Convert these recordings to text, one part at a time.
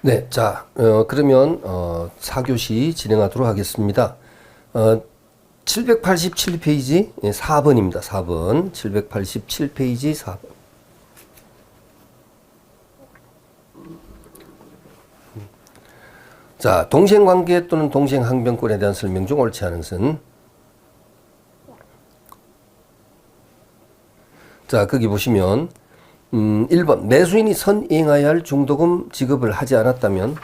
네, 자, 그러면 4교시 진행하도록 하겠습니다. 787페이지 4번입니다. 4번. 787페이지 4번. 자, 동생관계 또는 동생항변권에 대한 설명 중 옳지 않은 것은, 자, 거기 보시면 1번 매수인이 선이행해야 할 중도금 지급을 하지 않았다면,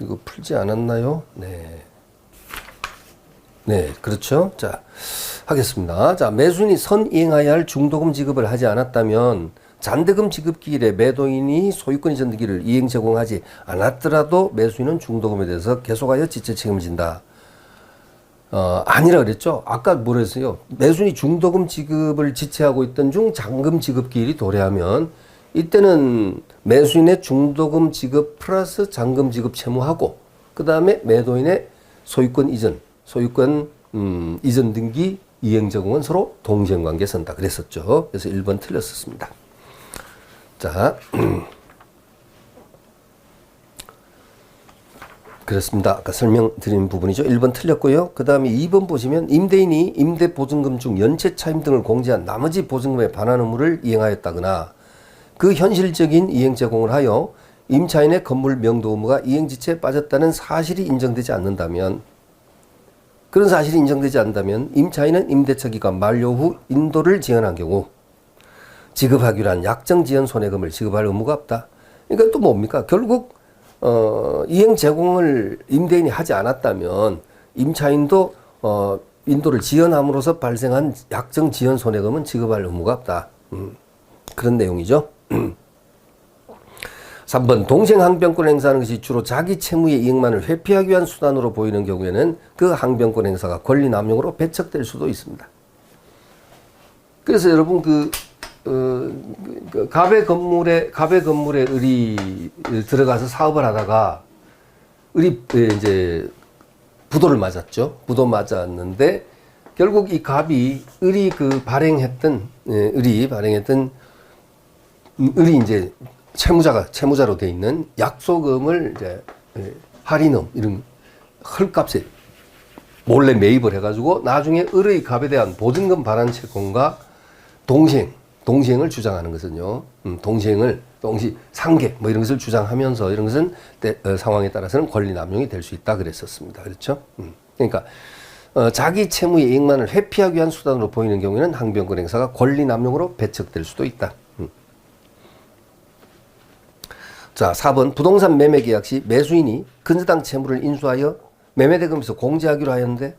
이거 풀지 않았나요? 네. 네, 그렇죠. 자, 하겠습니다. 자, 매수인이 선이행해야 할 중도금 지급을 하지 않았다면 잔대금 지급 기일에 매도인이 소유권 이전 등기를 이행 제공하지 않았더라도 매수인은 중도금에 대해서 계속하여 지체 책임진다. 아니라 그랬죠. 아까 뭐랬어요? 매수인이 중도금 지급을 지체하고 있던 중 잔금 지급 기일이 도래하면 이때는 매수인의 중도금 지급 플러스 잔금 지급 채무하고 그 다음에 매도인의 소유권 이전 등기 이행 제공은 서로 동생관계에 선다 그랬었죠. 그래서 1번 틀렸었습니다. 자, 그렇습니다. 아까 설명드린 부분이죠. 1번 틀렸고요. 그 다음에 2번 보시면 임대인이 임대보증금 중 연체 차임 등을 공제한 나머지 보증금에 반환 의무를 이행하였다거나 그 현실적인 이행 제공을 하여 임차인의 건물 명도 의무가 이행지체에 빠졌다는 사실이 인정되지 않는다면, 그런 사실이 인정되지 않는다면 임차인은 임대차 기간 만료 후 인도를 지연한 경우 지급하기로 한 약정 지연 손해금을 지급할 의무가 없다. 그러니까 또 뭡니까? 결국 이행 제공을 임대인이 하지 않았다면 임차인도 인도를 지연함으로써 발생한 약정 지연 손해금은 지급할 의무가 없다. 그런 내용이죠. 3번 동생항변권 행사하는 것이 주로 자기 채무의 이행만을 회피하기 위한 수단으로 보이는 경우에는 그 항변권 행사가 권리 남용으로 배척될 수도 있습니다. 그래서 여러분 갑의 건물에 을이 들어가서 사업을 하다가 을이 이제 부도를 맞았죠. 부도 맞았는데 결국 이 갑이 을이 을이 이제 채무자로 돼 있는 약소금을 이제 할인음 이런 헐값에 몰래 매입을 해가지고 나중에 을의 갑에 대한 보증금 반환 채권과 동시행을 주장하는 것은요. 상계 뭐 이런 것을 주장하면서 이런 것은 상황에 따라서는 권리 남용이 될 수 있다 그랬었습니다. 그렇죠? 그러니까 자기 채무의 이행만을 회피하기 위한 수단으로 보이는 경우에는 항변권 행사가 권리 남용으로 배척될 수도 있다. 자, 4번 부동산 매매 계약 시 매수인이 근저당 채무를 인수하여 매매대금에서 공제하기로 하였는데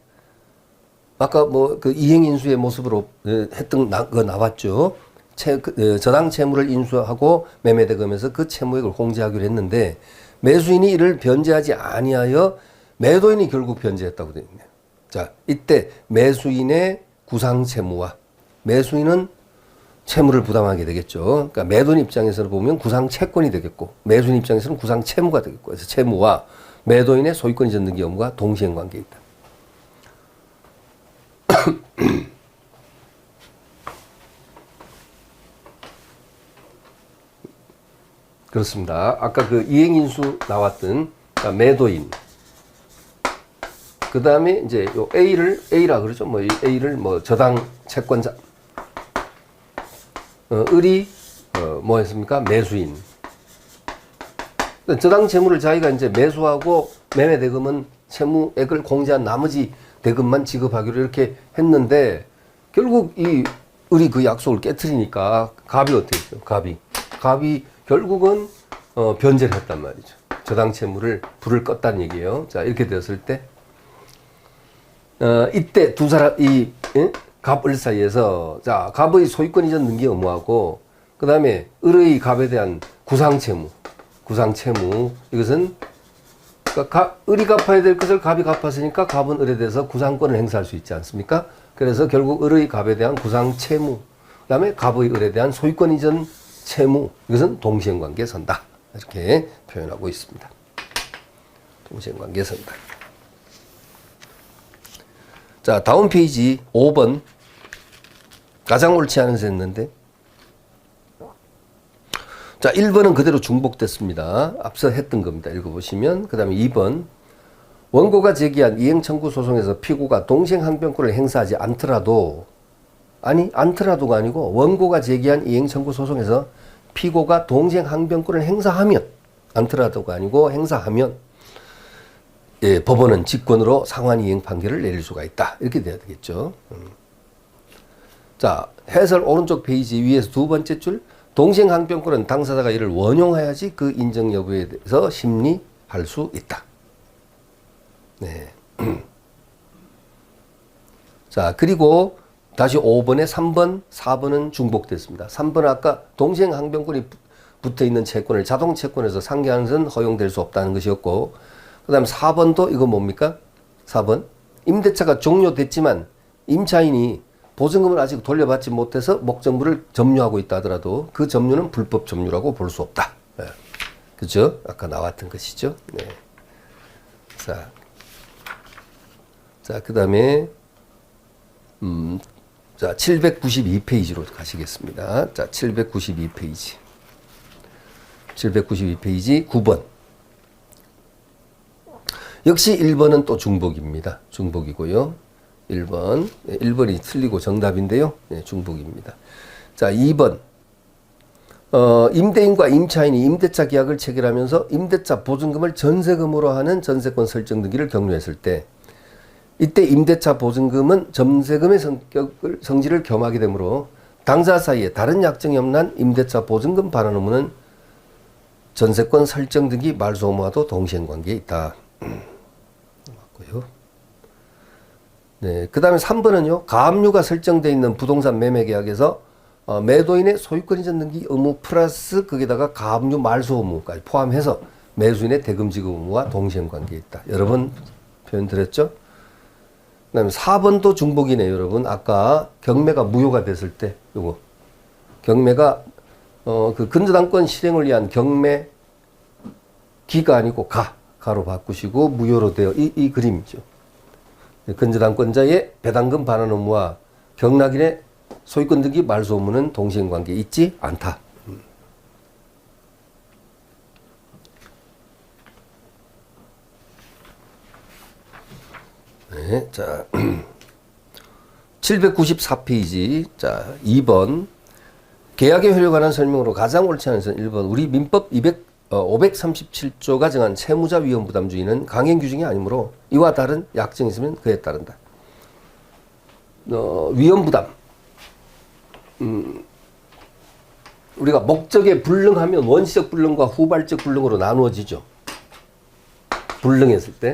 아까 뭐 그 이행인수의 모습으로 했던 거 나왔죠. 저당 채무를 인수하고 매매대금에서 그 채무액을 공제하기로 했는데 매수인이 이를 변제하지 아니하여 매도인이 결국 변제했다고 되어 있네요. 자, 이때 매수인의 구상채무와 매수인은 채무를 부담하게 되겠죠. 그러니까 매도인 입장에서 보면 구상채권이 되겠고 매수인 입장에서는 구상채무가 되겠고 그래서 채무와 매도인의 소유권 이전 등기 의무가 동시행관계에 있다. 그렇습니다. 아까 그 이행인수 나왔던 그러니까 매도인 그 다음에 이제 요 A라 그러죠. 뭐 A를 뭐 저당 채권자 을이 뭐 했습니까? 매수인. 저당 채무를 자기가 이제 매수하고 매매 대금은 채무액을 공제한 나머지 대금만 지급하기로 이렇게 했는데 결국 이 을이 그 약속을 깨트리니까 갑이 어떻게 했죠? 갑이 결국은 변제를 했단 말이죠. 저당 채무를 불을 껐다는 얘기예요. 자, 이렇게 되었을 때 이때 두 사람 갑을 사이에서 자 갑의 소유권 이전 등기 의무하고 그 다음에 을의 갑에 대한 구상채무 이것은 그러니까 을이 갚아야 될 것을 갑이 갚았으니까 갑은 을에 대해서 구상권을 행사할 수 있지 않습니까? 그래서 결국 을의 갑에 대한 구상채무 그 다음에 갑의 을에 대한 소유권 이전 채무 이것은 동시행관계에 선다 이렇게 표현하고 있습니다. 동시행관계에 선다. 자, 다음 페이지 5번 가장 옳지 않은 셈인데 자, 1번은 그대로 중복됐습니다. 앞서 했던 겁니다. 읽어보시면. 그 다음에 2번. 원고가 제기한 이행청구 소송에서 피고가 동생항변권을 행사하지 않더라도, 아니, 않더라도가 아니고, 원고가 제기한 이행청구 소송에서 피고가 동생항변권을 행사하면, 않더라도가 아니고, 행사하면, 예, 법원은 직권으로 상환이행 판결을 내릴 수가 있다. 이렇게 돼야 되겠죠. 자, 해설 오른쪽 페이지 위에서 두 번째 줄. 동생항변권은 당사자가 이를 원용해야지 그 인정 여부에 대해서 심리할 수 있다. 네. 자, 그리고 다시 5번에 3번, 4번은 중복됐습니다. 3번은 아까 동생항변권이 붙어 있는 채권을 자동 채권에서 상계하는 것은 허용될 수 없다는 것이었고, 그 다음 4번도 이거 뭡니까? 4번. 임대차가 종료됐지만 임차인이 보증금을 아직 돌려받지 못해서 목적물을 점유하고 있다 하더라도 그 점유는 불법 점유라고 볼 수 없다. 네. 그죠? 아까 나왔던 것이죠. 네. 자, 그 다음에, 자, 792페이지로 가시겠습니다. 자, 792페이지. 792페이지 9번. 역시 1번은 또 중복입니다. 중복이고요. 1번. 1번이 틀리고 정답인데요. 네, 중복입니다. 자, 2번. 임대인과 임차인이 임대차 계약을 체결하면서 임대차 보증금을 전세금으로 하는 전세권 설정 등기를 격려했을 때, 이때 임대차 보증금은 전세금의 성질을 겸하게 되므로 당사 사이에 다른 약정이 없는 임대차 보증금 반환 의무는 전세권 설정 등기 말소 의무와도 동시행관계에 있다. 맞고요. 네, 그 다음에 3번은요. 가압류가 설정되어 있는 부동산 매매 계약에서 매도인의 소유권 이전 등기 의무 플러스 거기다가 가압류 말소 의무까지 포함해서 매수인의 대금 지급 의무와 동시행관계에 있다. 여러 번 표현 드렸죠? 그 다음에 4번도 중복이네요, 여러분. 아까 경매가 무효가 됐을 때, 요거. 경매가, 그 근저당권 실행을 위한 경매 기가 아니고 가로 바꾸시고 무효로 되어 이 그림이죠. 근저당권자의 배당금 반환 의무와 경락인의 소유권 등기 말소 의무는 동시행관계에 있지 않다. 네, 자, 794페이지, 자, 2번. 계약의 효력에 관한 설명으로 가장 옳지 않은 것은 1번. 우리 민법 537조가 정한 채무자 위험 부담주의는 강행 규정이 아니므로 이와 다른 약정이 있으면 그에 따른다. 위험 부담. 우리가 목적에 불능하면 원시적 불능과 후발적 불능으로 나누어지죠. 불능했을 때.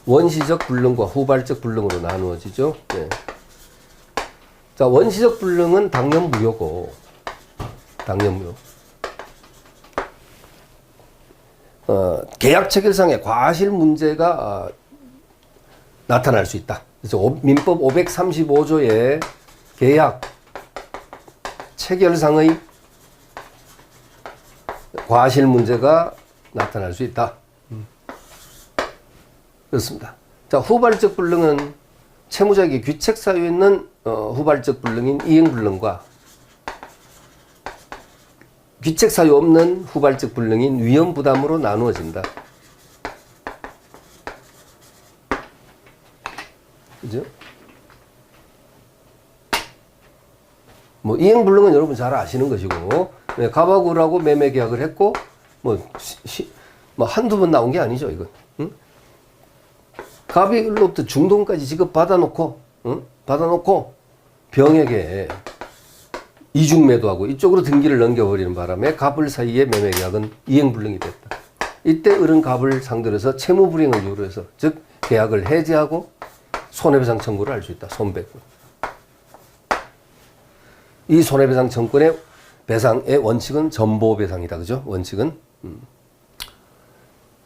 원시적 불능과 후발적 불능으로 나누어지죠. 네. 자, 원시적 불능은 당연 무효고, 당연 무효. 계약 체결상의 과실 문제가 나타날 수 있다. 그래서 민법 535조의 계약 체결상의 과실 문제가 나타날 수 있다. 그렇습니다. 자, 후발적 불능은 채무자에게 귀책 사유에 있는 후발적 불능인 이행 불능과 귀책 사유 없는 후발적 불능인 위험 부담으로 나누어진다. 그죠? 뭐 이행 불능은 여러분 잘 아시는 것이고, 네, 갑하구라고 매매 계약을 했고, 뭐 한두 번 나온 게 아니죠, 이건. 응? 갑이 일로부터 중동까지 지급 받아놓고, 받아놓고 병에게 이중 매도하고 이쪽으로 등기를 넘겨버리는 바람에 갑을 사이에 매매 계약은 이행불능이 됐다. 이때 을은 갑을 상대로 해서 채무불이행을 이유로 해서, 즉 계약을 해지하고 손해배상 청구를 할 수 있다. 손배분. 이 손해배상 청구의 배상의 원칙은 전보배상이다. 그죠? 원칙은.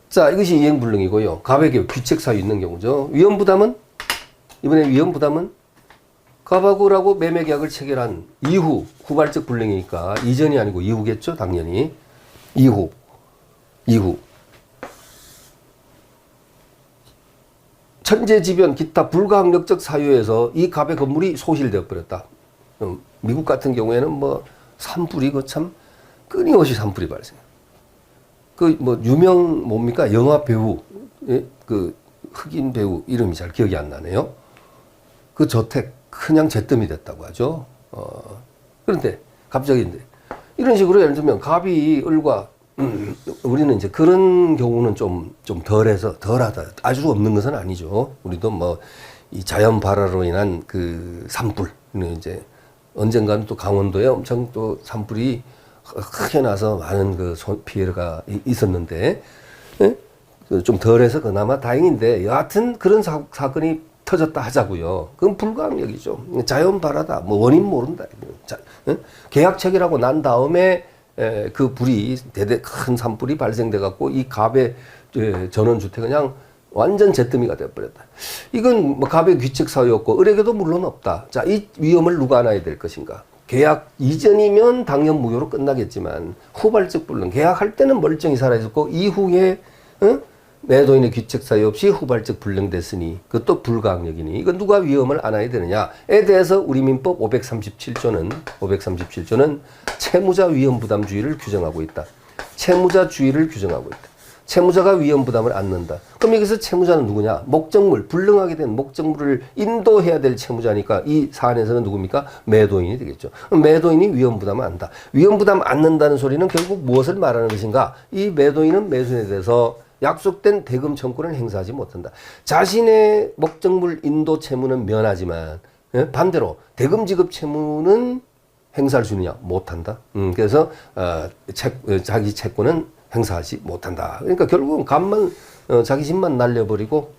자, 이것이 이행불능이고요. 갑에게 귀책사유 있는 경우죠. 위험부담은, 이번에 위험부담은 갑하고라고 매매계약을 체결한 이후, 후발적 불능이니까 이전이 아니고 이후겠죠. 당연히. 이후. 천재지변, 기타 불가항력적 사유에서 이 갑의 건물이 소실되어 버렸다. 미국 같은 경우에는 뭐 산불이 그 참 끊임없이 산불이 발생. 그 뭐 유명 뭡니까 영화 배우 그 흑인 배우 이름이 잘 기억이 안 나네요. 그 저택 그냥 잿더미 됐다고 하죠. 그런데 갑자기 이제 이런 식으로 예를 들면 갑이 을과 우리는 이제 그런 경우는 좀 덜하다. 아주 없는 것은 아니죠. 우리도 뭐 이 자연 발화로 인한 그 산불은 이제 언젠가는 또 강원도에 엄청 또 산불이 크게 나서 많은 그 피해가 있었는데, 예? 좀 덜해서 그나마 다행인데, 여하튼 그런 사건이 터졌다 하자고요. 그건 불가항력이죠. 자연 발화다. 뭐 원인 모른다. 예? 계약 체결하고 난 다음에 그 불이 큰 산불이 발생돼 갖고 이 갑의 전원주택 그냥 완전 잿더미가 되어버렸다. 이건 뭐 갑의 귀책 사유였고 을에게도 물론 없다. 자, 이 위험을 누가 안아야 될 것인가? 계약 이전이면 당연 무효로 끝나겠지만 후발적 불능, 계약할 때는 멀쩡히 살아있었고 이후에 매도인의 귀책 사유 없이 후발적 불능됐으니 그것도 불가항력이니 이건 누가 위험을 안아야 되느냐에 대해서 우리 민법 537조는 채무자 위험 부담주의를 규정하고 있다. 채무자주의를 규정하고 있다. 채무자가 위험 부담을 안는다. 그럼 여기서 채무자는 누구냐? 목적물, 불능하게 된 목적물을 인도해야 될 채무자니까 이 사안에서는 누굽니까? 매도인이 되겠죠. 매도인이 위험 부담을 안다. 위험 부담 안는다는 소리는 결국 무엇을 말하는 것인가? 이 매도인은 매수인에 대해서 약속된 대금 청구를 행사하지 못한다. 자신의 목적물 인도 채무는 면하지만 반대로 대금 지급 채무는 행사할 수 있느냐? 못한다. 그래서 자기 채권은 행사하지 못한다. 그러니까 결국은 갑만 자기 집만 날려버리고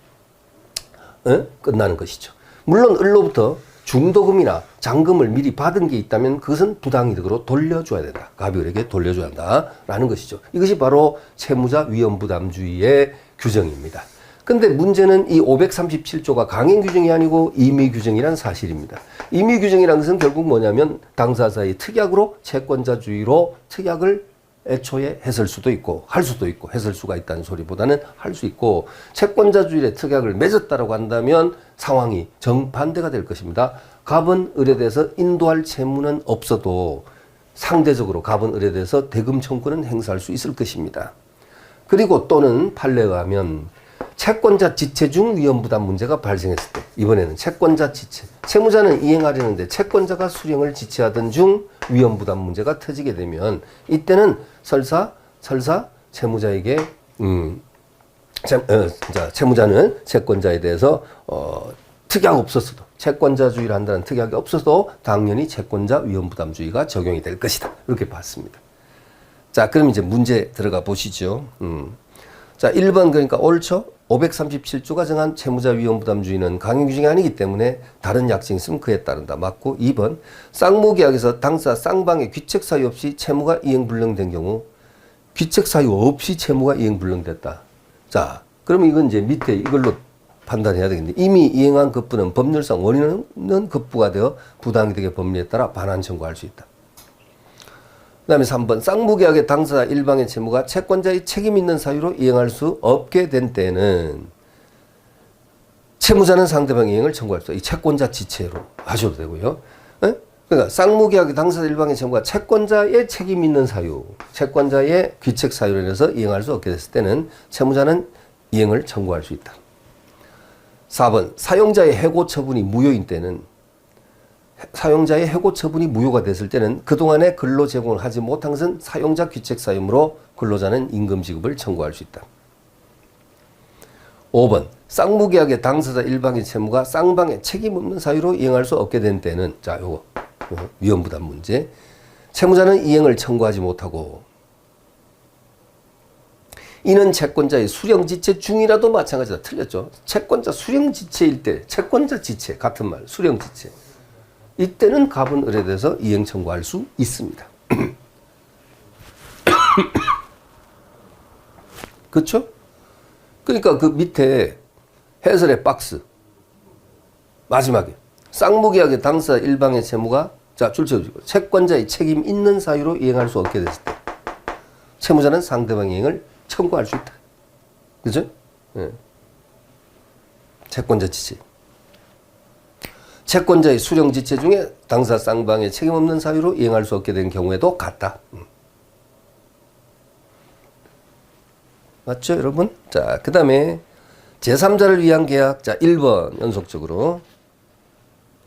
끝나는 것이죠. 물론 을로부터 중도금이나 잔금을 미리 받은 게 있다면 그것은 부당이득으로 돌려줘야 된다. 갑이 을에게 돌려줘야 한다라는 것이죠. 이것이 바로 채무자 위험부담주의의 규정입니다. 근데 문제는 이 537조가 강행 규정이 아니고 임의 규정이란 사실입니다. 임의 규정이라는 것은 결국 뭐냐면 당사자의 특약으로 채권자주의로 특약을 애초에 했을 수도 있고 할 수도 있고 했을 수가 있다는 소리보다는 할 수 있고 채권자주의의 특약을 맺었다라고 한다면 상황이 정반대가 될 것입니다. 갑은 을에 대해서 인도할 채무는 없어도 상대적으로 갑은 을에 대해서 대금 청구는 행사할 수 있을 것입니다. 그리고 또는 판례에 의하면 채권자 지체 중 위험부담 문제가 발생했을 때 이번에는 채권자 지체 채무자는 이행하려는데 채권자가 수령을 지체하던 중 위험부담 문제가 터지게 되면 이때는 설사 채무자에게 채무자는 채권자에 대해서 특약 없었어도 채권자주의를 한다는 특약이 없어도 당연히 채권자 위험부담주의가 적용이 될 것이다. 이렇게 봤습니다. 자, 그럼 이제 문제 들어가 보시죠. 자, 1번 그러니까 옳죠? 537조가 정한 채무자 위험부담주의는 강행 규정이 아니기 때문에 다른 약정이 있으면 그에 따른다. 맞고 2번 쌍무계약에서 당사 쌍방의 귀책 사유 없이 채무가 이행불능된 경우 귀책 사유 없이 채무가 이행불능됐다. 자, 그러면 이건 이제 밑에 이걸로 판단해야 되겠는데 이미 이행한 급부는 법률상 원인 없는 급부가 되어 부당이득의 법리에 따라 반환 청구할 수 있다. 그 다음에 3번 쌍무계약의 당사자 일방의 채무가 채권자의 책임 있는 사유로 이행할 수 없게 된 때는 채무자는 상대방 이행을 청구할 수 있다. 이 채권자 지체로 하셔도 되고요. 그러니까 쌍무계약의 당사자 일방의 채무가 채권자의 책임 있는 사유, 채권자의 귀책 사유로 인해서 이행할 수 없게 됐을 때는 채무자는 이행을 청구할 수 있다. 4번 사용자의 해고 처분이 무효인 때는 사용자의 해고 처분이 무효가 됐을 때는 그동안의 근로 제공을 하지 못한 것은 사용자 귀책 사유로 근로자는 임금 지급을 청구할 수 있다. 5번 쌍무계약의 당사자 일방의 채무가 쌍방의 책임 없는 사유로 이행할 수 없게 된 때는 자, 요거 위험부담 문제. 채무자는 이행을 청구하지 못하고 이는 채권자의 수령지체 중이라도 마찬가지다. 틀렸죠. 채권자 수령지체일 때 채권자 지체 같은 말 수령지체 이때는 갑은 을에 대해서 이행 청구할 수 있습니다. 그렇죠? 그러니까 그 밑에 해설의 박스 마지막에 쌍무계약의 당사자 일방의 채무가 자 줄쳐주고 채권자의 책임 있는 사유로 이행할 수 없게 됐을 때 채무자는 상대방 이행을 청구할 수 있다. 그죠? 예. 채권자 지체. 채권자의 수령 지체 중에 당사 쌍방의 책임 없는 사유로 이행할 수 없게 된 경우에도 같다. 맞죠, 여러분? 자, 그 다음에 제3자를 위한 계약. 자, 1번 연속적으로.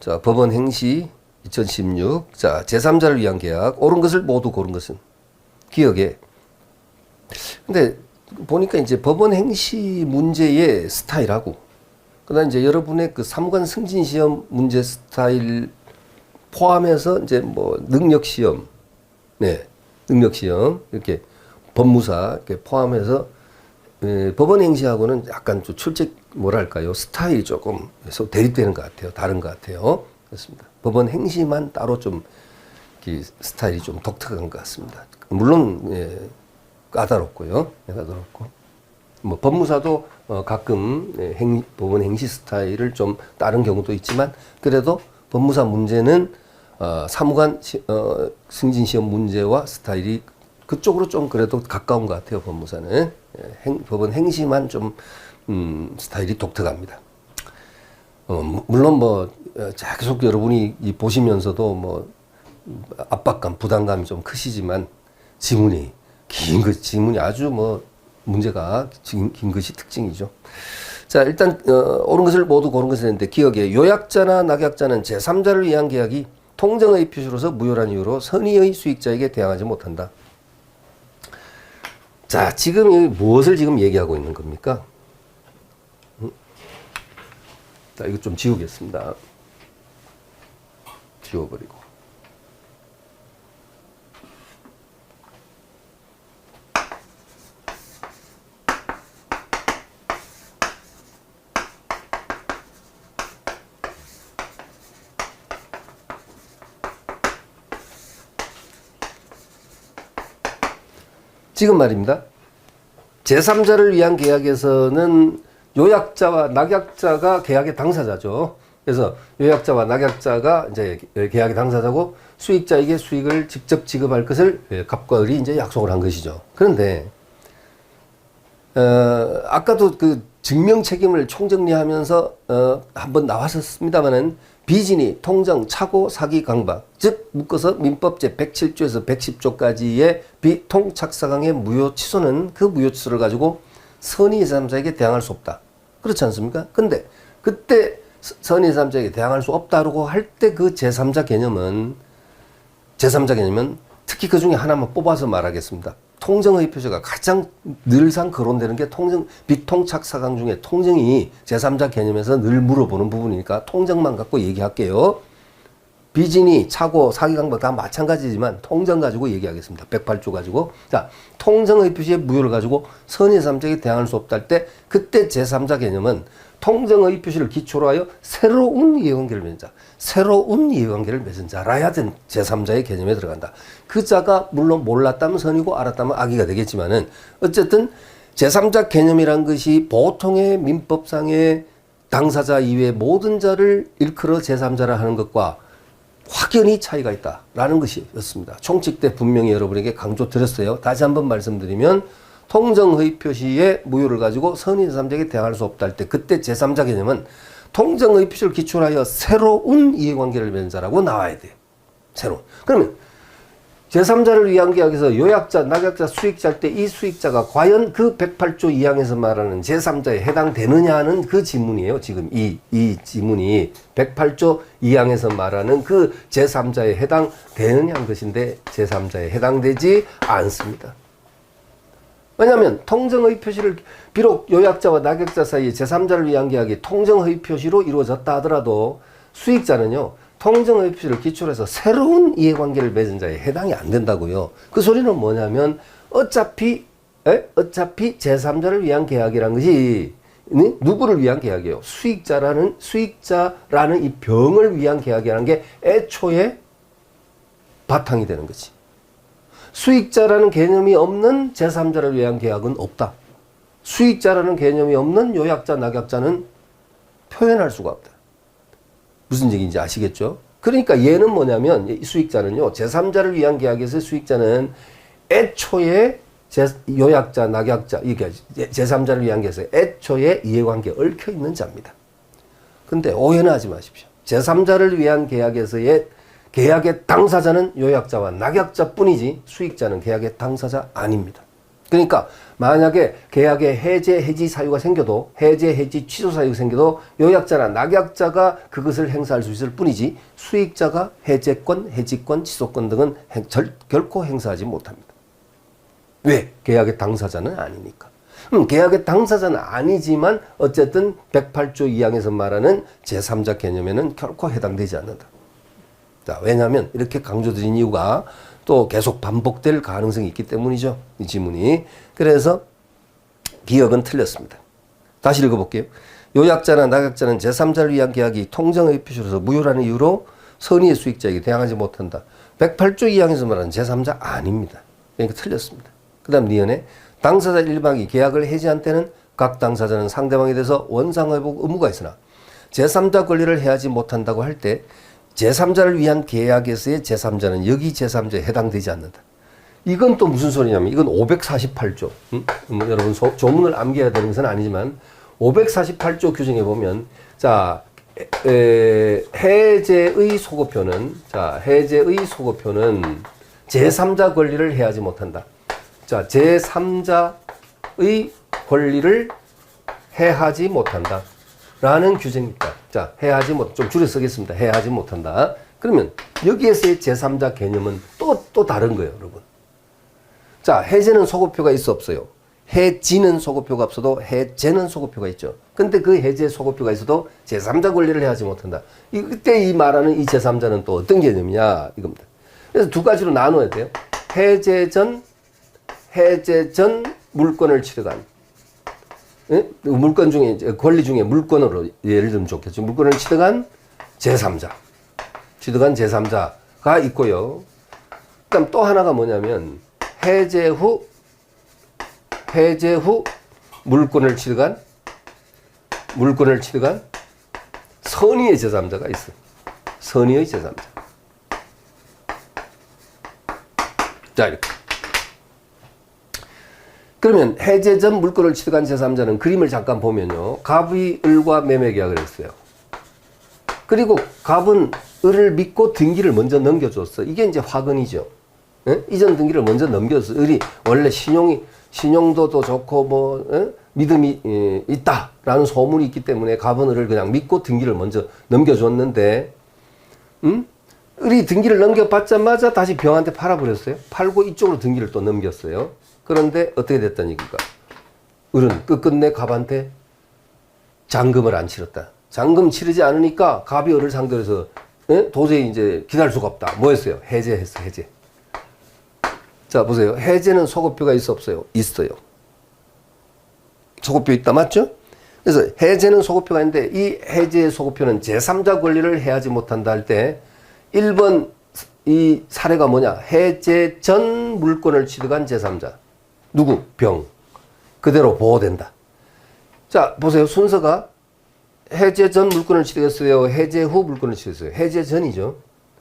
자, 법원 행시 2016. 자, 제3자를 위한 계약. 옳은 것을 모두 고른 것은 기억에. 근데 보니까 이제 법원 행시 문제의 스타일하고, 그다음 이제 여러분의 그 사무관 승진 시험 문제 스타일 포함해서 이제 뭐 능력 시험, 네, 능력 시험 이렇게 법무사 이렇게 포함해서 법원 행시하고는 약간 좀 출제 뭐랄까요, 스타일이 조금 대립되는 것 같아요. 다른 것 같아요. 그렇습니다. 법원 행시만 따로 좀 스타일이 좀 독특한 것 같습니다. 물론 까다롭고요. 까다롭고 뭐 법무사도 가끔 법원 행시 스타일을 좀 다른 경우도 있지만, 그래도 법무사 문제는 사무관 승진 시험 문제와 스타일이 그쪽으로 좀 그래도 가까운 것 같아요. 법무사는 법원 행시만 좀 스타일이 독특합니다. 물론 뭐 계속 여러분이 보시면서도 뭐 압박감, 부담감이 좀 크시지만 지문이 지문이 아주 뭐 문제가 긴 것이 특징이죠. 자, 일단 옳은 것을 모두 고른 것을 했는데 기억에 요약자나 낙약자는 제3자를 위한 계약이 통정의 표시로서 무효란 이유로 선의의 수익자에게 대항하지 못한다. 자, 지금 무엇을 지금 얘기하고 있는 겁니까? 자, 이거 좀 지우겠습니다. 지워버리고. 지금 말입니다. 제3자를 위한 계약에서는 요약자와 낙약자가 계약의 당사자죠. 그래서 요약자와 낙약자가 이제 계약의 당사자고 수익자에게 수익을 직접 지급할 것을 갑과 을이 이제 약속을 한 것이죠. 그런데 아까도 그 증명 책임을 총정리하면서 한번 나왔었습니다만은 비진이 통정, 착오, 사기, 강박, 즉 묶어서 민법제 107조에서 110조까지의 비통착사강의 무효 취소는 그 무효 취소를 가지고 선의 제3자에게 대항할 수 없다. 그렇지 않습니까? 근데 그때 선의 제3자에게 대항할 수 없다라고 할 때 그 제3자 개념은 특히 그 중에 하나만 뽑아서 말하겠습니다. 통정의 표시가 가장 늘상 거론되는 게 비통착사강 중에 통정이 제3자 개념에서 늘 물어보는 부분이니까 통정만 갖고 얘기할게요. 비진이, 착오, 사기, 강박 다 마찬가지지만 통정 가지고 얘기하겠습니다. 108조 가지고. 자, 통정의 표시의 무효를 가지고 선의 제3자에게 대항할 수 없다 할 때 그때 제3자 개념은 통정의 표시를 기초로 하여 새로운 이해관계를 맺은 자, 새로운 이해관계를 맺은 자라야 된 제3자의 개념에 들어간다. 그 자가 물론 몰랐다면 선이고 알았다면 악의가 되겠지만은 어쨌든 제3자 개념이란 것이 보통의 민법상의 당사자 이외의 모든 자를 일컬어 제3자라 하는 것과 확연히 차이가 있다라는 것이었습니다. 총칙 때 분명히 여러분에게 강조드렸어요. 다시 한번 말씀드리면 통정의 표시의 무효를 가지고 선의 제3자에게 대항할 수 없다 할 때 그때 제3자 개념은 통정의 표시를 기초로 하여 새로운 이해관계를 맺은 자라고 나와야 돼요. 새로운. 그러면 제3자를 위한 계약에서 요약자, 낙약자, 수익자 할 때 이 수익자가 과연 그 108조 2항에서 말하는 제3자에 해당되느냐 하는 그 지문이에요. 지금 이 지문이 108조 2항에서 말하는 그 제3자에 해당되느냐 하는 것인데 제3자에 해당되지 않습니다. 왜냐하면 통정의 표시를 비록 요약자와 낙약자 사이에 제3자를 위한 계약이 통정의 표시로 이루어졌다 하더라도 수익자는요. 통정의 표시를 기초로 해서 새로운 이해관계를 맺은 자에 해당이 안 된다고요. 그 소리는 뭐냐면 어차피 제3자를 위한 계약이란 것이 누구를 위한 계약이에요? 수익자라는 이 병을 위한 계약이라는 게 애초에 바탕이 되는 거지. 수익자라는 개념이 없는 제3자를 위한 계약은 없다. 수익자라는 개념이 없는 요약자, 낙약자는 표현할 수가 없다. 무슨 얘기인지 아시겠죠? 그러니까 얘는 뭐냐면 이 수익자는요. 제3자를 위한 계약에서 수익자는 애초에 요약자, 낙약자, 이게 제3자를 위한 계약에서 애초에 이해관계에 얽혀 있는 자입니다. 근데 오해는 하지 마십시오. 제3자를 위한 계약에서의 계약의 당사자는 요약자와 낙약자뿐이지 수익자는 계약의 당사자 아닙니다. 그러니까 만약에 계약에 해제, 해지 사유가 생겨도 해제, 해지, 취소 사유가 생겨도 요약자나 낙약자가 그것을 행사할 수 있을 뿐이지 수익자가 해제권, 해지권, 취소권 등은 결코 행사하지 못합니다. 왜? 계약의 당사자는 아니니까. 계약의 당사자는 아니지만 어쨌든 108조 2항에서 말하는 제3자 개념에는 결코 해당되지 않는다. 자, 왜냐하면 이렇게 강조드린 이유가 또 계속 반복될 가능성이 있기 때문이죠. 이 지문이. 그래서 기억은 틀렸습니다. 다시 읽어볼게요. 요약자나 낙약자는 제3자를 위한 계약이 통정의 표시로서 무효라는 이유로 선의의 수익자에게 대항하지 못한다. 108조 2항에서 말하는 제3자 아닙니다. 그러니까 틀렸습니다. 그 다음 니은에 당사자 일방이 계약을 해지한 때는 각 당사자는 상대방에 대해서 원상회복 의무가 있으나 제3자 권리를 해하지 못한다고 할 때 제3자를 위한 계약에서의 제3자는 여기 제3자에 해당되지 않는다. 이건 또 무슨 소리냐면 이건 548조. 여러분 조문을 암기해야 되는 것은 아니지만 548조 규정에 보면 자 해제의 소급표는 제3자 권리를 해하지 못한다. 자, 제3자의 권리를 해하지 못한다. 라는 규정입니다. 자, 좀 줄여 쓰겠습니다. 해하지 못한다. 그러면 여기에서의 제3자 개념은 또 다른 거예요, 여러분. 자, 해제는 소급표가 있어 없어요? 해지는 소급표가 없어도 해제는 소급표가 있죠. 근데 그 해제 소급표가 있어도 제3자 권리를 해하지 못한다. 그때 이 말하는 이 제3자는 또 어떤 개념이냐 이겁니다. 그래서 두 가지로 나눠야 돼요. 해제 전 물권을 취득한 물권 중에 권리 중에 물권으로 예를 들면 좋겠죠. 물권을 취득한 제3자가 있고요. 그다음 또 하나가 뭐냐면 해제 후 물권을 취득한 선의의 제3자가 있어. 선의의 제3자. 자, 이렇게. 그러면 해제 전 물권을 취득한 제3자는 그림을 잠깐 보면요. 갑이 을과 매매 계약을 했어요. 그리고 갑은 을을 믿고 등기를 먼저 넘겨줬어. 이게 이제 화근이죠. 이전 등기를 먼저 넘겨줬어. 을이 원래 신용도도 좋고 믿음이 있다라는 소문이 있기 때문에 갑은 을을 그냥 믿고 등기를 먼저 넘겨줬는데 을이 등기를 넘겨받자마자 다시 병한테 팔아버렸어요. 팔고 이쪽으로 등기를 또 넘겼어요. 그런데 어떻게 됐다는 얘기가? 을은 끝끝내 갑한테 잔금을 안 치렀다. 잔금 치르지 않으니까 갑이 을을 상대로 해서 도저히 이제 기다릴 수가 없다. 뭐 했어요? 해제했어, 해제. 자, 보세요. 해제는 소급표가 있어 없어요? 있어요. 소급표 있다, 맞죠? 그래서 해제는 소급표가 있는데 이 해제의 소급표는 제3자 권리를 해하지 못한다 할 때 1번 이 사례가 뭐냐? 해제 전 물권을 취득한 제3자. 누구? 병. 그대로 보호된다. 자, 보세요. 순서가 해제 전 물권을 취득했어요. 해제 후 물권을 취득했어요. 해제 전이죠.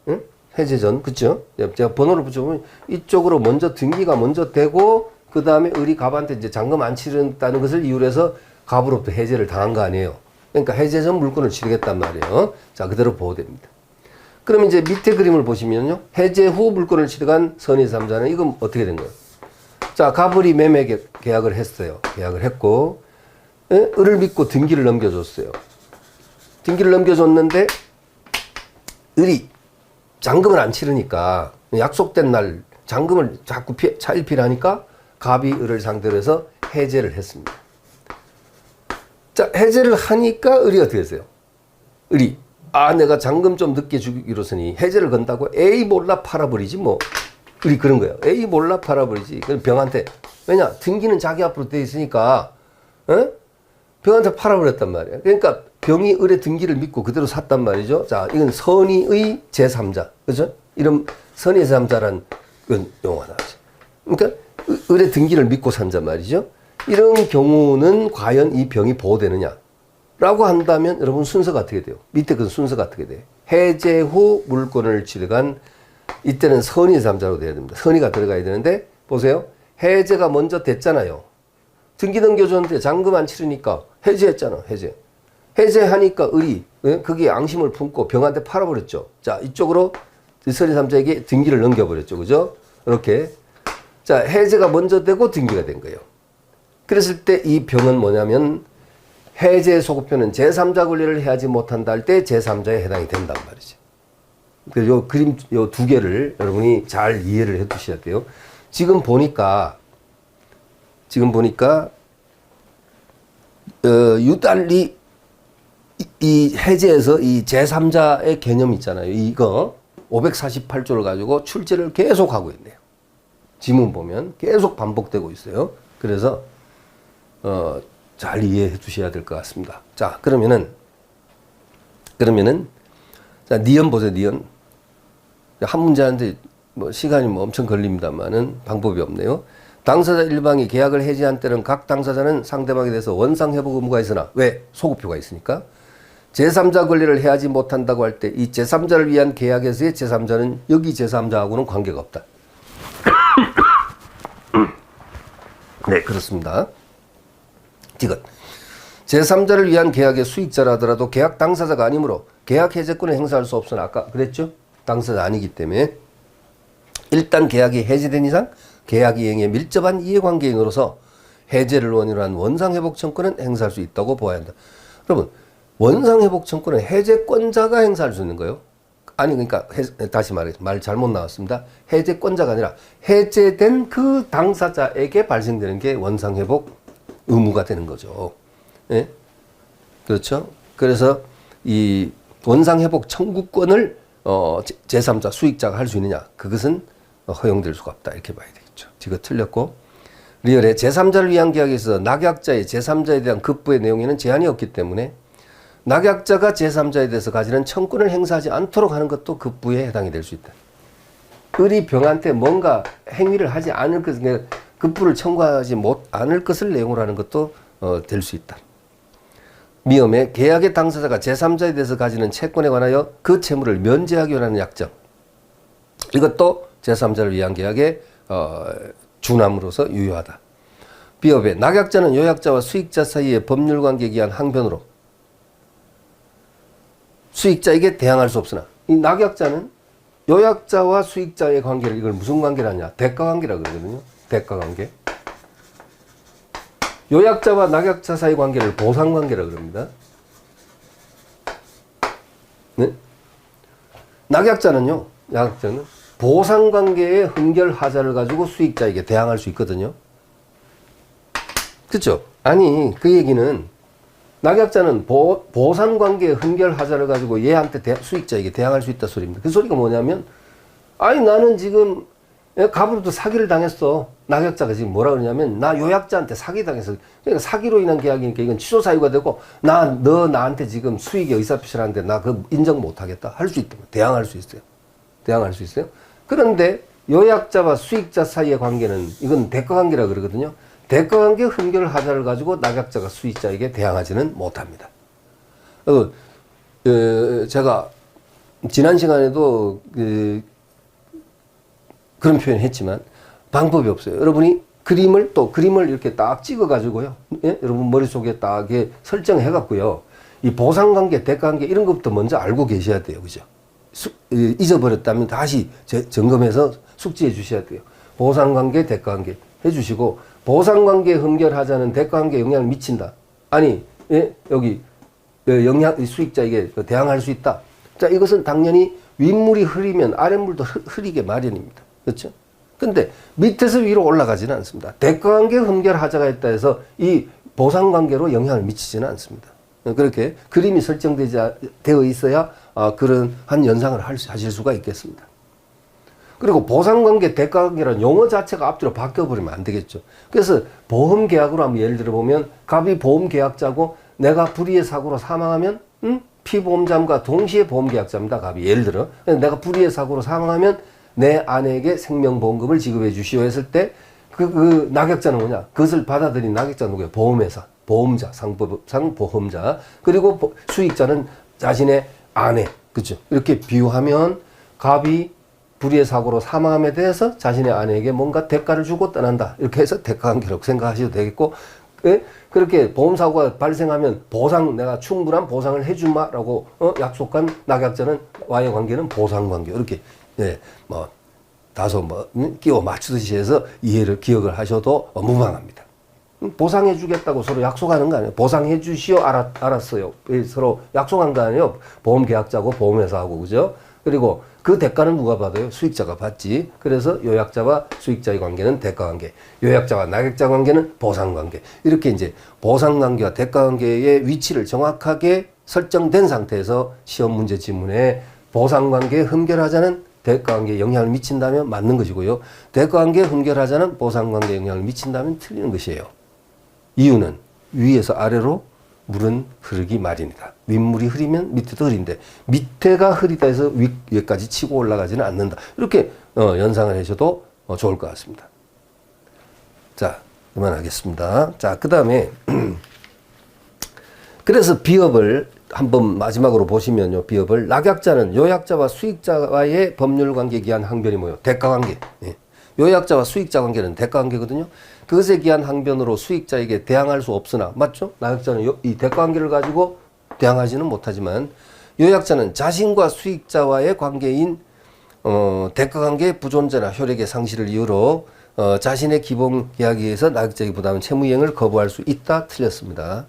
응? 해제 전. 그쵸? 제가 번호를 붙여보면 이쪽으로 먼저 등기가 먼저 되고 그 다음에 을이 갑한테 이제 잔금 안 치른다는 것을 이유로 해서 갑으로부터 해제를 당한 거 아니에요. 그러니까 해제 전 물권을 취득했단 말이에요. 자, 그대로 보호됩니다. 그럼 이제 밑에 그림을 보시면요. 해제 후 물권을 취득한 선의 제3자는 이건 어떻게 된 거예요? 자, 갑을이 매매 계약을 했어요. 계약을 했고, 을을 믿고 등기를 넘겨줬어요. 등기를 넘겨줬는데, 을이 잔금을 안 치르니까, 약속된 날 잔금을 자꾸 차일피하니까, 갑이 을을 상대로 해서 해제를 했습니다. 자, 해제를 하니까 을이 어떻게 했어요? 을이, 내가 잔금 좀 늦게 주기로 했으니 해제를 건다고 에이 몰라 팔아버리지 뭐. 을이 그런 거예요. 에이 몰라 팔아버리지. 그럼 병한테. 왜냐? 등기는 자기 앞으로 돼 있으니까 병한테 팔아버렸단 말이에요. 그러니까 병이 을의 등기를 믿고 그대로 샀단 말이죠. 자, 이건 선의의 제3자. 그죠? 이런 선의의 제3자란 용어가 나오죠. 그러니까 을의 등기를 믿고 산자 말이죠. 이런 경우는 과연 이 병이 보호되느냐? 라고 한다면 여러분 순서가 어떻게 돼요? 밑에 그 순서가 어떻게 돼요? 해제 후 물권을 취득한 이때는 선의 제3자로 돼야 됩니다. 선의가 들어가야 되는데 보세요. 해제가 먼저 됐잖아요. 등기 넘겨줬는데 잔금 안 치르니까 해제했잖아. 해제. 해제하니까 을이 거기에 앙심을 품고 병한테 팔아버렸죠. 자, 이쪽으로 서리3자에게 등기를 넘겨버렸죠. 그죠? 이렇게. 자, 해제가 먼저 되고 등기가 된 거예요. 그랬을 때 이 병은 뭐냐면 해제 소급표는 제3자 권리를 해하지 못한다 할 때 제3자에 해당이 된단 말이죠. 그래서 요 그림 요 두 개를 여러분이 잘 이해를 해 두셔야 돼요. 지금 보니까 유달리 이 해제에서 이 제3자의 개념 있잖아요. 이거 548조를 가지고 출제를 계속 하고 있네요. 지문 보면 계속 반복되고 있어요. 그래서 잘 이해해 주셔야 될 것 같습니다. 자, 그러면은 자, 니은 보세요. 니은. 한 문제하는데 뭐 시간이 뭐 엄청 걸립니다만은 방법이 없네요. 당사자 일방이 계약을 해지한 때는 각 당사자는 상대방에 대해서 원상 회복 의무가 있으나 왜? 소급표가 있으니까. 제3자 권리를 해하지 못한다고 할 때 이 제3자를 위한 계약에서의 제3자는 여기 제3자하고는 관계가 없다. 네, 그렇습니다. 디귿. 제3자를 위한 계약의 수익자라 하더라도 계약 당사자가 아니므로 계약 해제권을 행사할 수 없으나 아까 그랬죠? 당사자 아니기 때문에 일단 계약이 해제된 이상 계약 이행에 밀접한 이해관계인으로서 해제를 원인으로 한 원상회복 청구는 행사할 수 있다고 보아야 한다. 여러분, 원상회복 청구는 해제권자가 행사할 수 있는 거예요. 아니 그러니까 다시 말해 말 잘못 나왔습니다. 해제권자가 아니라 해제된 그 당사자에게 발생되는 게 원상회복 의무가 되는 거죠. 예? 그렇죠? 그래서 이 원상회복 청구권을 제3자 수익자가 할 수 있느냐? 그것은 허용될 수가 없다. 이렇게 봐야 되겠죠. 이거 틀렸고 리얼의 제3자를 위한 계약에 있어서 낙약자의 제3자에 대한 급부의 내용에는 제한이 없기 때문에 낙약자가 제3자에 대해서 가지는 청구를 행사하지 않도록 하는 것도 급부에 해당이 될 수 있다. 을이 병한테 뭔가 행위를 하지 않을 것을 급부를 청구하지 않을 것을 내용으로 하는 것도 될 수 있다. 미음에 계약의 당사자가 제3자에 대해서 가지는 채권에 관하여 그 채무를 면제하기 원하는 약정. 이것도 제3자를 위한 계약에 준함으로써 유효하다. 비업에 낙약자는 요약자와 수익자 사이의 법률관계에 의한 항변으로 수익자에게 대항할 수 없으나 이 낙약자는 요약자와 수익자의 관계를 이걸 무슨 관계라냐? 대가관계라 그러거든요. 대가관계. 요약자와 낙약자 사이 관계를 보상관계라 그럽니다. 네? 낙약자는 보상관계의 흠결하자를 가지고 수익자에게 대항할 수 있거든요. 그렇죠? 아니 그 얘기는 낙약자는 보상관계의 흠결하자를 가지고 얘한테 수익자에게 대항할 수 있다 소리입니다. 그 소리가 뭐냐면 아니 나는 지금 갑으로도 사기를 당했어. 낙약자가 지금 뭐라 그러냐면 나 요약자한테 사기 당했어. 그러니까 사기로 인한 계약이니까 이건 취소 사유가 되고 너 나한테 지금 수익의 의사표시를 하는데 나 그거 인정 못하겠다. 할 수 있다. 대항할 수 있어요. 대항할 수 있어요. 그런데 요약자와 수익자 사이의 관계는 이건 대가관계라 그러거든요. 대가관계 흠결하자를 가지고 낙약자가 수익자에게 대항하지는 못합니다. 제가 지난 시간에도 그런 표현을 했지만 방법이 없어요. 여러분이 그림을 이렇게 딱 찍어 가지고요. 예? 여러분 머릿속에 딱 설정해 갖고요. 이 보상관계, 대가관계 이런 것부터 먼저 알고 계셔야 돼요. 그죠? 잊어버렸다면 다시 점검해서 숙지해 주셔야 돼요. 보상관계, 대가관계 해 주시고 보상관계 흠결하자는 대가관계에 영향을 미친다. 아니, 예? 여기 수익자에게 대항할 수 있다. 자, 이것은 당연히 윗물이 흐리면 아랫물도 흐리게 마련입니다. 그렇죠? 근데 밑에서 위로 올라가지는 않습니다. 대가관계 흠결하자가 있다 해서 이 보상관계로 영향을 미치지는 않습니다. 그렇게 그림이 되어 있어야 그런 한 연상을 하실 수가 있겠습니다. 그리고 보상관계, 대가관계라는 용어 자체가 앞뒤로 바뀌어버리면 안 되겠죠. 그래서 보험계약으로 한번 예를 들어보면 갑이 보험계약자고 내가 불의의 사고로 사망하면 피보험자과 동시에 보험계약자입니다. 갑이 예를 들어 내가 불의의 사고로 사망하면 내 아내에게 생명보험금을 지급해 주시오 했을 때 그 낙약자는 뭐냐? 그것을 받아들인 낙약자는 누구예요? 보험회사, 보험자, 상보험자 그리고 수익자는 자신의 아내. 그렇죠? 이렇게 비유하면 갑이 불의의 사고로 사망함에 대해서 자신의 아내에게 뭔가 대가를 주고 떠난다. 이렇게 해서 대가관계라고 생각하셔도 되겠고 예? 그렇게 보험사고가 발생하면 내가 충분한 보상을 해주마라고 약속한 낙약자는 와의 관계는 보상관계. 이렇게 예, 뭐 다소 끼워 맞추듯이 해서 기억을 하셔도 무방합니다. 보상해주겠다고 서로 약속하는 거 아니에요. 보상해주시오. 알았어요. 서로 약속한 거 아니에요. 보험계약자고 보험회사하고, 그죠? 그리고 그 대가는 누가 받아요? 수익자가 받지. 그래서 요약자와 수익자의 관계는 대가관계, 요약자와 낙약자 관계는 보상관계. 이렇게 이제 보상관계와 대가관계의 위치를 정확하게 설정된 상태에서 시험 문제 지문에 보상관계에 흠결하자는 대가관계에 영향을 미친다면 맞는 것이고요. 대가관계에 흠결하자는 보상관계에 영향을 미친다면 틀리는 것이에요. 이유는 위에서 아래로 물은 흐르기 마련이다. 윗물이 흐리면 밑에도 흐린데 밑에가 흐리다 해서 위에까지 치고 올라가지는 않는다. 이렇게 연상을 하셔도 좋을 것 같습니다. 자, 그만하겠습니다. 자, 그 다음에 그래서 비업을 한번 마지막으로 보시면요. 비업을 낙약자는 요약자와 수익자와의 법률관계에 기한 항변이 뭐예요? 대가관계. 예. 요약자와 수익자 관계는 대가관계거든요. 그것에 기한 항변으로 수익자에게 대항할 수 없으나, 맞죠? 낙약자는 이 대가관계를 가지고 대항하지는 못하지만 요약자는 자신과 수익자와의 관계인 대가관계의 부존재나 효력의 상실을 이유로 자신의 기본 계약에 의해서 낙약자의 부담은 채무이행을 거부할 수 있다. 틀렸습니다.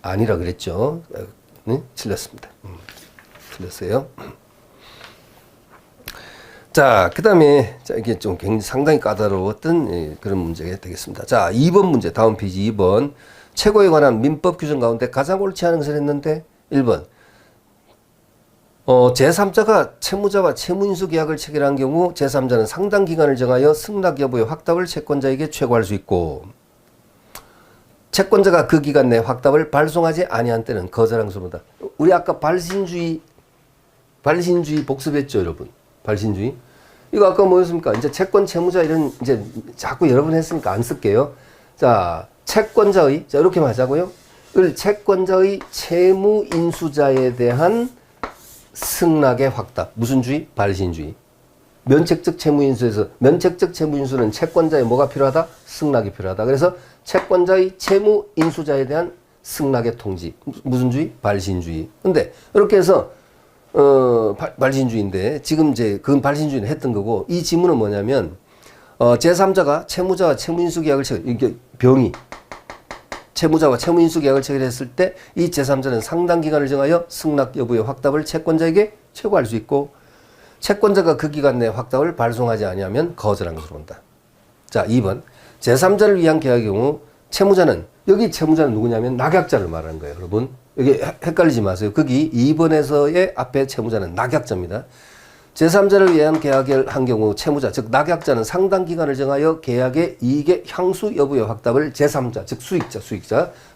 아니라 그랬죠. 네? 틀렸습니다. 틀렸어요. 자, 그 다음에, 이게 좀 굉장히 상당히 까다로웠던 그런 문제가 되겠습니다. 자, 2번 문제, 다음 페이지 2번. 최고에 관한 민법 규정 가운데 가장 옳지 않은 것을 했는데, 1번. 제3자가 채무자와 채무인수 계약을 체결한 경우 제3자는 상당 기간을 정하여 승낙 여부의 확답을 채권자에게 최고할 수 있고, 채권자가 그 기간 내 확답을 발송하지 아니한 때는 거절항소로다. 우리 아까 발신주의 복습했죠, 여러분? 발신주의. 이거 아까 뭐였습니까? 이제 채권, 채무자 이런 이제 자꾸 여러 번 했으니까 안 쓸게요. 자, 채권자의, 자, 이렇게만 하자고요. 채권자의 채무 인수자에 대한 승낙의 확답. 무슨 주의? 발신주의. 면책적 채무인수에서 면책적 채무인수는 채권자의 뭐가 필요하다? 승낙이 필요하다. 그래서 채권자의 채무 인수자에 대한 승낙의 통지. 무슨 주의? 발신주의. 근데 이렇게 해서 발신주의인데, 지금 이제, 그건 발신주의는 했던 거고, 이 지문은 뭐냐면, 제3자가 채무자와 채무인수 계약을 이게 채무자와 채무인수 계약을 체결했을 때, 이 제3자는 상당 기간을 정하여 승낙 여부의 확답을 채권자에게 최고할 수 있고, 채권자가 그 기간 내 확답을 발송하지 아니하면 거절한 것으로 본다. 자, 2번. 제3자를 위한 계약의 경우, 여기 채무자는 누구냐면 낙약자를 말하는 거예요, 여러분. 여기 헷갈리지 마세요. 거기 2번에서의 앞에 채무자는 낙약자입니다. 제3자를 위한 계약을 한 경우 채무자, 즉 낙약자는 상당 기간을 정하여 계약의 이익의 향수 여부의 확답을 제3자, 즉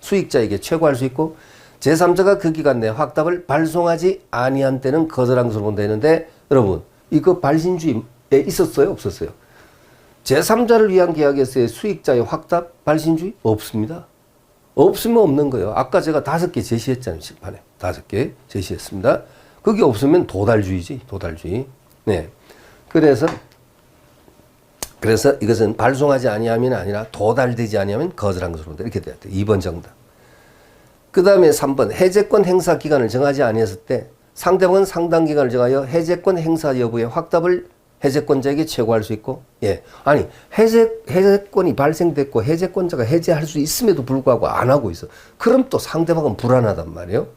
수익자에게 최고할 수 있고, 제3자가 그 기간 내 확답을 발송하지 아니한 때는 거절한 것으로 본다 했는데, 여러분, 이거 발신주의에 있었어요? 없었어요? 제3자를 위한 계약에서의 수익자의 확답, 발신주의? 없습니다. 없으면 없는 거예요. 아까 제가 5개 제시했잖아요. 심판에. 5개 제시했습니다. 그게 없으면 도달주의지. 도달주의. 네. 그래서 이것은 발송하지 아니하면 아니라 도달되지 아니하면 거절한 것으로 본다. 이렇게 돼야 돼요. 2번 정답. 그 다음에 3번. 해제권 행사 기간을 정하지 아니했을 때 상대방은 상당 기간을 정하여 해제권 행사 여부의 확답을 해제권자에게 최고할 수 있고, 예. 아니, 해제권이 발생됐고, 해제권자가 해제할 수 있음에도 불구하고 안 하고 있어. 그럼 또 상대방은 불안하단 말이에요.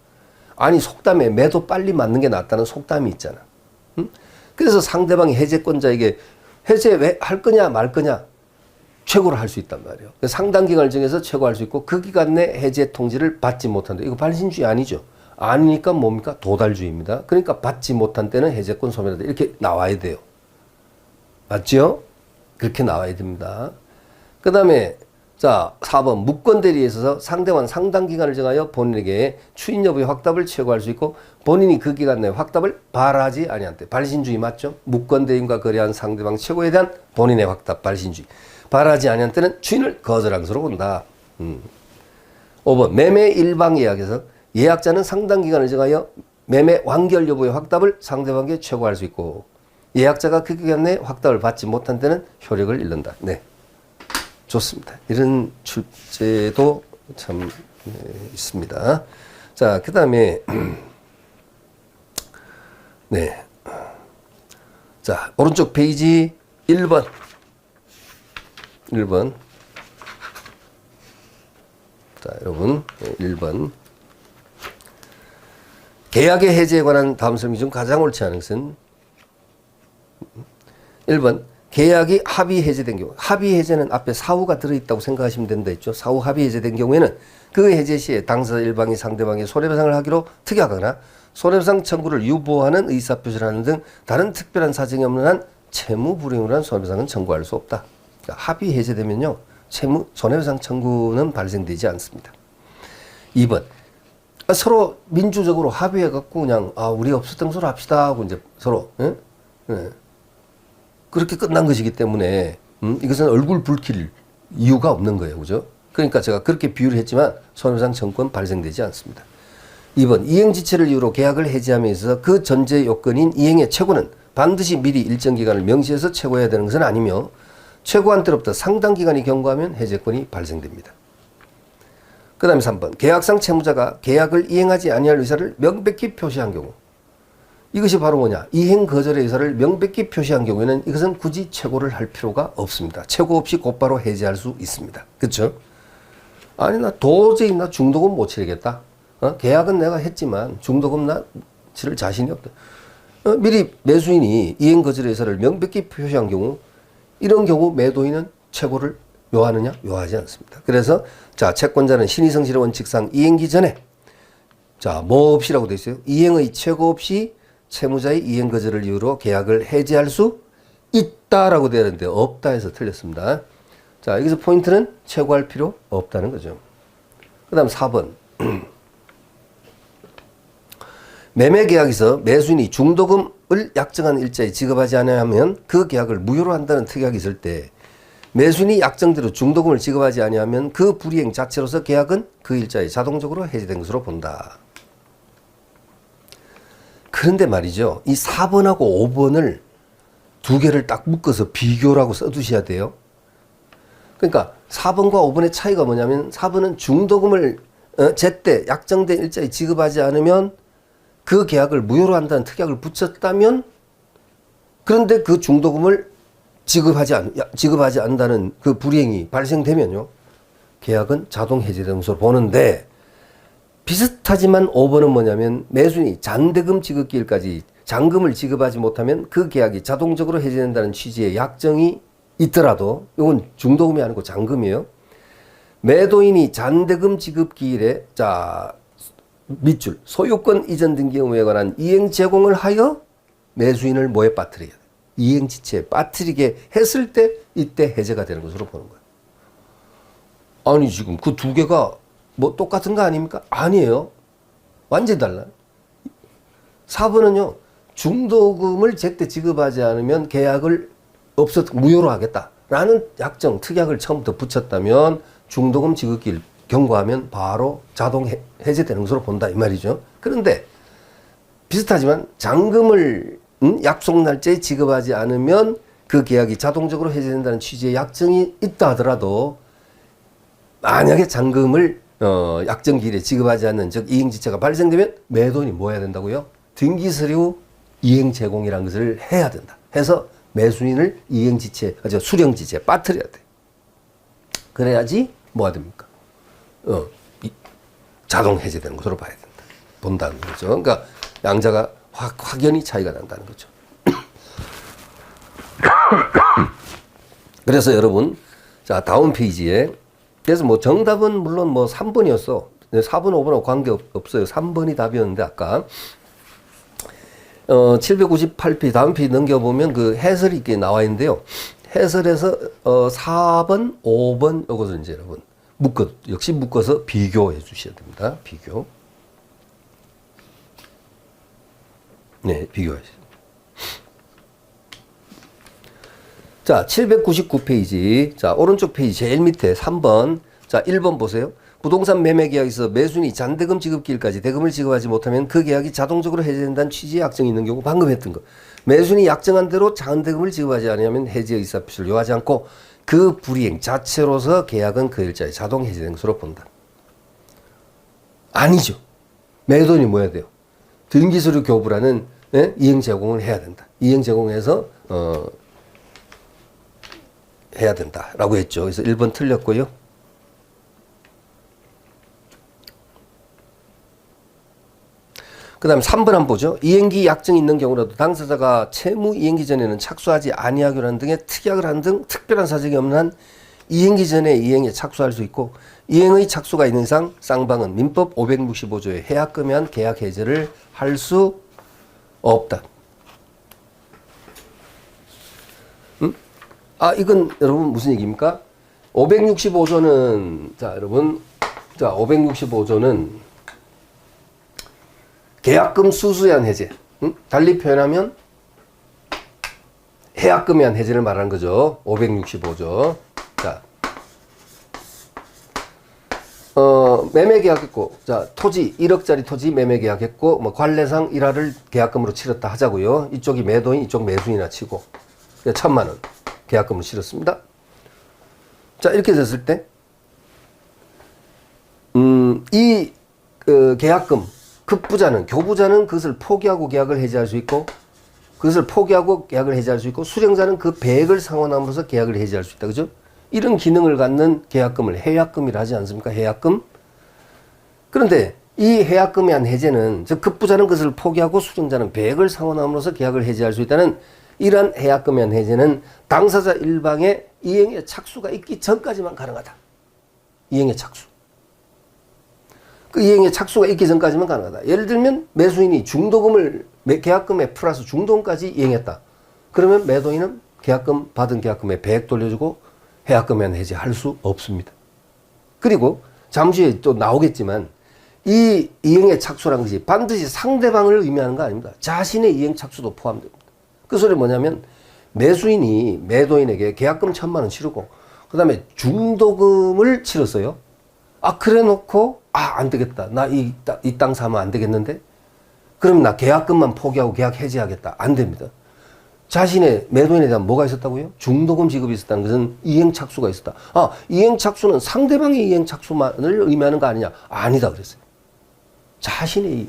아니, 속담에 매도 빨리 맞는 게 낫다는 속담이 있잖아. 응? 그래서 상대방이 해제권자에게 해제 왜 할 거냐, 말 거냐, 최고로 할 수 있단 말이에요. 상당 기간을 정해서 최고할 수 있고, 그 기간 내 해제 통지를 받지 못한다. 이거 발신주의 아니죠. 아니니까 뭡니까? 도달주의입니다. 그러니까 받지 못한 때는 해제권 소멸하다. 이렇게 나와야 돼요. 맞죠? 그렇게 나와야 됩니다. 그 다음에, 자, 4번. 무권 대리에 있어서 상대방은 상당 기간을 정하여 본인에게 추인 여부의 확답을 최고할 수 있고, 본인이 그 기간 내에 확답을 발하지 아니한 때. 발신주의 맞죠? 무권 대리인과 거래한 상대방 최고에 대한 본인의 확답, 발신주의. 발하지 아니한 때는 추인을 거절한 것으로 본다. 5번. 매매 일방 예약에서 예약자는 상당 기간을 정하여 매매 완결 여부의 확답을 상대방에게 최고할 수 있고, 예약자가 그 기간 내에 확답을 받지 못한 때는 효력을 잃는다. 네. 좋습니다. 이런 출제도 참 있습니다. 자, 그 다음에 네. 자, 오른쪽 페이지 1번. 1번. 자, 여러분, 1번. 계약의 해제에 관한 다음 설명 중 가장 옳지 않은 것은 1번. 계약이 합의 해제된 경우. 합의 해제는 앞에 사후가 들어있다고 생각하시면 된다 했죠. 사후 합의 해제된 경우에는 그 해제 시에 당사자 일방이 상대방이 손해배상을 하기로 특약하거나 손해배상 청구를 유보하는 의사표시를 하는 등 다른 특별한 사정이 없는 한 채무 불이행으로 한 손해배상은 청구할 수 없다. 그러니까 합의 해제되면요. 손해배상 청구는 발생되지 않습니다. 2번. 서로 민주적으로 합의해갖고 그냥, 우리 없었던 소리 합시다 하고 이제 서로, 예? 예. 그렇게 끝난 것이기 때문에, 이것은 얼굴 붉힐 이유가 없는 거예요. 그죠? 그러니까 제가 그렇게 비유를 했지만 손해배상 청구는 발생되지 않습니다. 2번. 이행지체를 이유로 계약을 해지함에 있어서 그 전제 요건인 이행의 최고는 반드시 미리 일정 기간을 명시해서 최고해야 되는 것은 아니며 최고한 때로부터 상당 기간이 경과하면 해제권이 발생됩니다. 그 다음에 3번. 계약상 채무자가 계약을 이행하지 아니할 의사를 명백히 표시한 경우. 이것이 바로 뭐냐. 이행 거절의 의사를 명백히 표시한 경우에는 이것은 굳이 최고를 할 필요가 없습니다. 최고 없이 곧바로 해제할 수 있습니다. 그렇죠? 아니 나 도저히 나 중도금 못 치르겠다. 계약은 내가 했지만 중도금 나 치를 자신이 없다. 미리 매수인이 이행 거절의 의사를 명백히 표시한 경우 이런 경우 매도인은 최고를 요하느냐? 요하지 않습니다. 그래서 자, 채권자는 신의성실의 원칙상 이행기 전에 자, 뭐 없이라고 되어 있어요? 이행의 최고 없이 채무자의 이행 거절을 이유로 계약을 해지할 수 있다라고 되어 있는데 없다 해서 틀렸습니다. 자, 여기서 포인트는 최고할 필요 없다는 거죠. 그 다음 4번. 매매계약에서 매수인이 중도금을 약정한 일자에 지급하지 않아야 하면 그 계약을 무효로 한다는 특약이 있을 때 매수인이 약정대로 중도금을 지급하지 아니하면 그 불이행 자체로서 계약은 그 일자에 자동적으로 해제된 것으로 본다. 그런데 말이죠. 이 4번하고 5번을 두 개를 딱 묶어서 비교라고 써두셔야 돼요. 그러니까 4번과 5번의 차이가 뭐냐면 4번은 중도금을 제때 약정된 일자에 지급하지 않으면 그 계약을 무효로 한다는 특약을 붙였다면 그런데 그 중도금을 지급하지 않는다는 그 불이행이 발생되면요. 계약은 자동 해제되는 것으로 보는데 비슷하지만 5번은 뭐냐면 매수인이 잔대금 지급기일까지 잔금을 지급하지 못하면 그 계약이 자동적으로 해제된다는 취지의 약정이 있더라도 이건 중도금이 아니고 잔금이에요. 매도인이 잔대금 지급기일에 밑줄 소유권 이전 등기 의무에 관한 이행 제공을 하여 매수인을 뭐에 빠뜨려야 돼? 이행지체에 빠뜨리게 했을 때 이때 해제가 되는 것으로 보는 거예요. 아니 지금 그 두 개가 뭐 똑같은 거 아닙니까? 아니에요. 완전히 달라요. 4번은요. 중도금을 제때 지급하지 않으면 계약을 무효로 하겠다라는 약정, 특약을 처음부터 붙였다면 중도금 지급기를 경고하면 바로 자동 해제되는 것으로 본다 이 말이죠. 그런데 비슷하지만 잔금을 약속 날짜에 지급하지 않으면 그 계약이 자동적으로 해제된다는 취지의 약정이 있다 하더라도 만약에 잔금을 약정기일에 지급하지 않는 즉 이행지체가 발생되면 매도인이 뭐 해야 된다고요? 등기서류 이행 제공이라는 것을 해야 된다. 해서 매수인을 이행지체, 수령지체에 빠뜨려야 돼. 그래야지 뭐가 됩니까? 자동 해제되는 것으로 봐야 된다. 본다는 거죠. 그러니까 양자가 확연히 차이가 난다는 거죠. 그래서 여러분, 자, 다음 페이지에 그래서 뭐 정답은 물론 뭐 3번이었어. 4번, 5번하고 관계 없어요. 3번이 답이었는데 아까 798페이지 다음 페이지 넘겨보면 그 해설이 이렇게 나와 있는데요. 해설에서 4번, 5번 이것을 이제 여러분 역시 묶어서 비교해 주셔야 됩니다. 비교. 네, 비교하시죠. 자, 799페이지. 자, 오른쪽 페이지 제일 밑에 3번. 자, 1번 보세요. 부동산 매매 계약에서 매수인이 잔대금 지급기일까지 대금을 지급하지 못하면 그 계약이 자동적으로 해제된다는 취지의 약정이 있는 경우 방금 했던 거. 매수인이 약정한 대로 잔대금을 지급하지 않으면 해제 의사표시를 요하지 않고 그 불이행 자체로서 계약은 그 일자에 자동 해지된 것으로 본다. 아니죠. 매도인이 뭐 해야 돼요? 등기서류 교부라는 이행 제공을 해야 된다. 이행 제공해서 해야 된다라고 했죠. 그래서 1번 틀렸고요. 그 다음에 3번 한번 보죠. 이행기 약정이 있는 경우라도 당사자가 채무 이행기 전에는 착수하지 아니하기로 하는 등의 특약을 하는 등 특별한 사정이 없는 한 이행기 전에 이행에 착수할 수 있고 이행의 착수가 있는 이상 쌍방은 민법 565조의 해약금에 한 계약 해제를 할 수 없다. 이건 여러분 무슨 얘기입니까? 565조는 자 여러분 565조는 계약금 수수에 한 해제, 달리 표현하면 해약금에 한 해제를 말하는 거죠. 565조. 자, 매매 계약했고, 자, 토지 1억짜리 토지 매매 계약했고, 뭐 관례상 일화를 계약금으로 치렀다 하자고요. 이쪽이 매도인, 이쪽 매수인이나 치고, 1,000만 원 계약금으로 치렀습니다. 자, 이렇게 됐을 때, 이 계약금 급부자는 교부자는 그것을 포기하고 계약을 해지할 수 있고 그것을 포기하고 계약을 해지할 수 있고 수령자는 그 배액을 상환함으로써 계약을 해지할 수 있다. 그죠? 이런 기능을 갖는 계약금을 해약금이라 하지 않습니까? 해약금. 그런데 이 해약금에 한 해제는 즉 급부자는 그것을 포기하고 수령자는 배액을 상환함으로써 계약을 해지할 수 있다는 이러한 해약금에 한 해제는 당사자 일방의 이행의 착수가 있기 전까지만 가능하다. 이행의 착수. 그 이행의 착수가 있기 전까지만 가능하다. 예를 들면 매수인이 중도금을 계약금에 플러스 중도금까지 이행했다. 그러면 매도인은 계약금 받은 계약금에 배액 돌려주고 해약금에 해지할 수 없습니다. 그리고 잠시 후에 또 나오겠지만 이 이행의 착수라는 것이 반드시 상대방을 의미하는 거 아닙니다. 자신의 이행 착수도 포함됩니다. 그 소리 뭐냐면 매수인이 매도인에게 계약금 1,000만 원 치르고 그 다음에 중도금을 치렀어요. 그래 놓고 안 되겠다. 나 이 땅 사면 안 되겠는데? 그럼 나 계약금만 포기하고 계약 해지하겠다. 안 됩니다. 자신의 매도인에 대한 뭐가 있었다고요? 중도금 지급이 있었다는 것은 이행 착수가 있었다. 이행 착수는 상대방의 이행 착수만을 의미하는 거 아니냐? 아니다 그랬어요. 자신의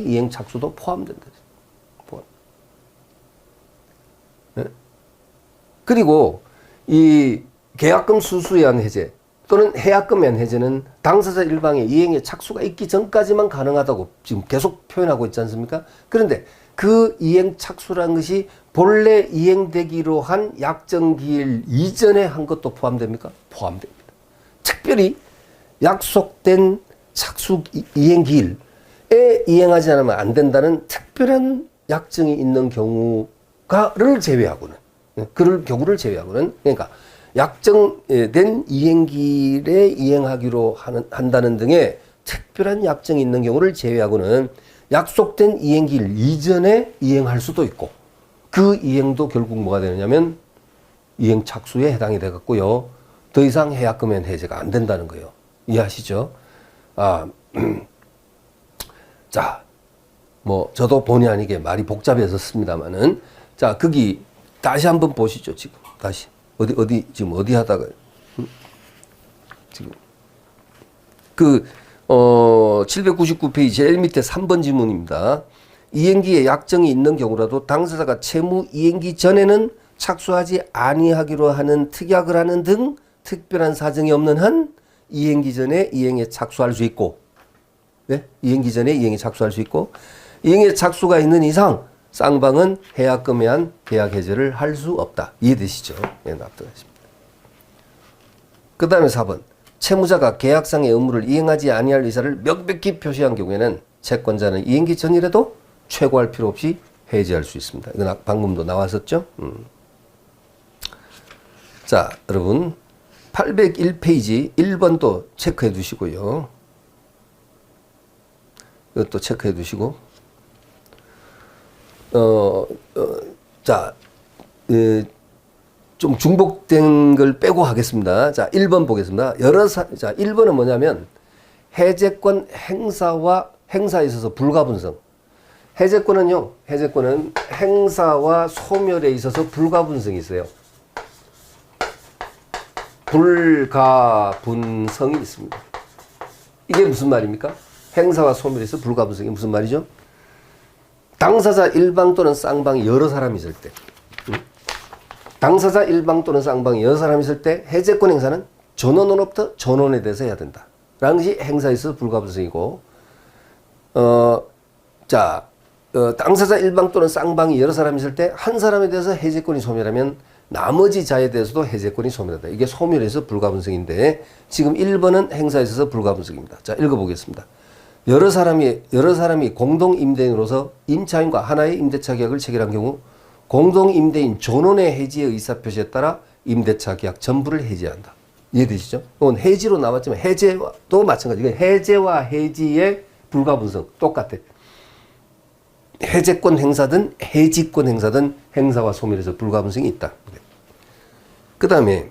이행 착수도 포함된다. 네? 그리고 이 계약금 수수에 의한 해제 또는 해약금에 의한 해제는 당사자 일방의 이행에 착수가 있기 전까지만 가능하다고 지금 계속 표현하고 있지 않습니까? 그런데 그 이행 착수라는 것이 본래 이행되기로 한 약정기일 이전에 한 것도 포함됩니까? 포함됩니다. 특별히 약속된 착수 이행기일에 이행하지 않으면 안 된다는 특별한 약정이 있는 경우를 제외하고는 그럴 경우를 제외하고는 그러니까 약정된 이행기일에 이행하기로 한다는 등의 특별한 약정이 있는 경우를 제외하고는 약속된 이행기일 이전에 이행할 수도 있고 그 이행도 결국 뭐가 되느냐면 이행 착수에 해당이 되겠고요. 더 이상 해약금엔 해제가 안 된다는 거예요. 이해하시죠? 자, 뭐 저도 본의 아니게 말이 복잡해졌습니다만은 자, 거기 다시 한번 보시죠. 지금 다시. 지금 어디 하다가, 지금. 799페이지 제일 밑에 3번 지문입니다. 이행기에 약정이 있는 경우라도 당사자가 채무 이행기 전에는 착수하지 아니하기로 하는 특약을 하는 등 특별한 사정이 없는 한 이행기 전에 이행에 착수할 수 있고, 네? 이행기 전에 이행에 착수할 수 있고, 이행에 착수가 있는 이상 쌍방은 해약금에 한 계약 해제를 할 수 없다. 이해되시죠? 예, 납득하십니다. 그 다음에 4번. 채무자가 계약상의 의무를 이행하지 아니할 의사를 명백히 표시한 경우에는 채권자는 이행기 전이라도 최고할 필요 없이 해지할 수 있습니다. 이건 방금도 나왔었죠? 자, 여러분 801페이지 1번도 체크해 두시고요. 이것도 체크해 두시고 좀 중복된 걸 빼고 하겠습니다. 자, 1번 보겠습니다. 자, 1번은 뭐냐면 해제권 행사에 있어서 불가분성. 해제권은 행사와 소멸에 있어서 불가분성이 있어요. 불가분성이 있습니다. 이게 무슨 말입니까? 행사와 소멸에서 불가분성이 무슨 말이죠? 당사자 일방 또는 쌍방이 여러 사람이 있을 때, 당사자 일방 또는 쌍방이 여러 사람이 있을 때 해제권 행사는 전원으로부터 전원에 대해서 해야 된다. 라는 것이 행사에 있어서 불가분성이고, 당사자 일방 또는 쌍방이 여러 사람이 있을 때 한 사람에 대해서 해제권이 소멸하면 나머지 자에 대해서도 해제권이 소멸한다. 이게 소멸에서 불가분성인데 지금 1번은 행사에 있어서 불가분성입니다. 자, 읽어보겠습니다. 여러 사람이 공동 임대인으로서 임차인과 하나의 임대차 계약을 체결한 경우 공동 임대인 전원의 해지의 의사 표시에 따라 임대차 계약 전부를 해지한다. 이해되시죠? 이건 해지로 나왔지만 해제도 마찬가지. 해제와 해지의 불가분성 똑같아. 해제권 행사든 해지권 행사든 행사와 소멸에서 불가분성이 있다. 그 다음에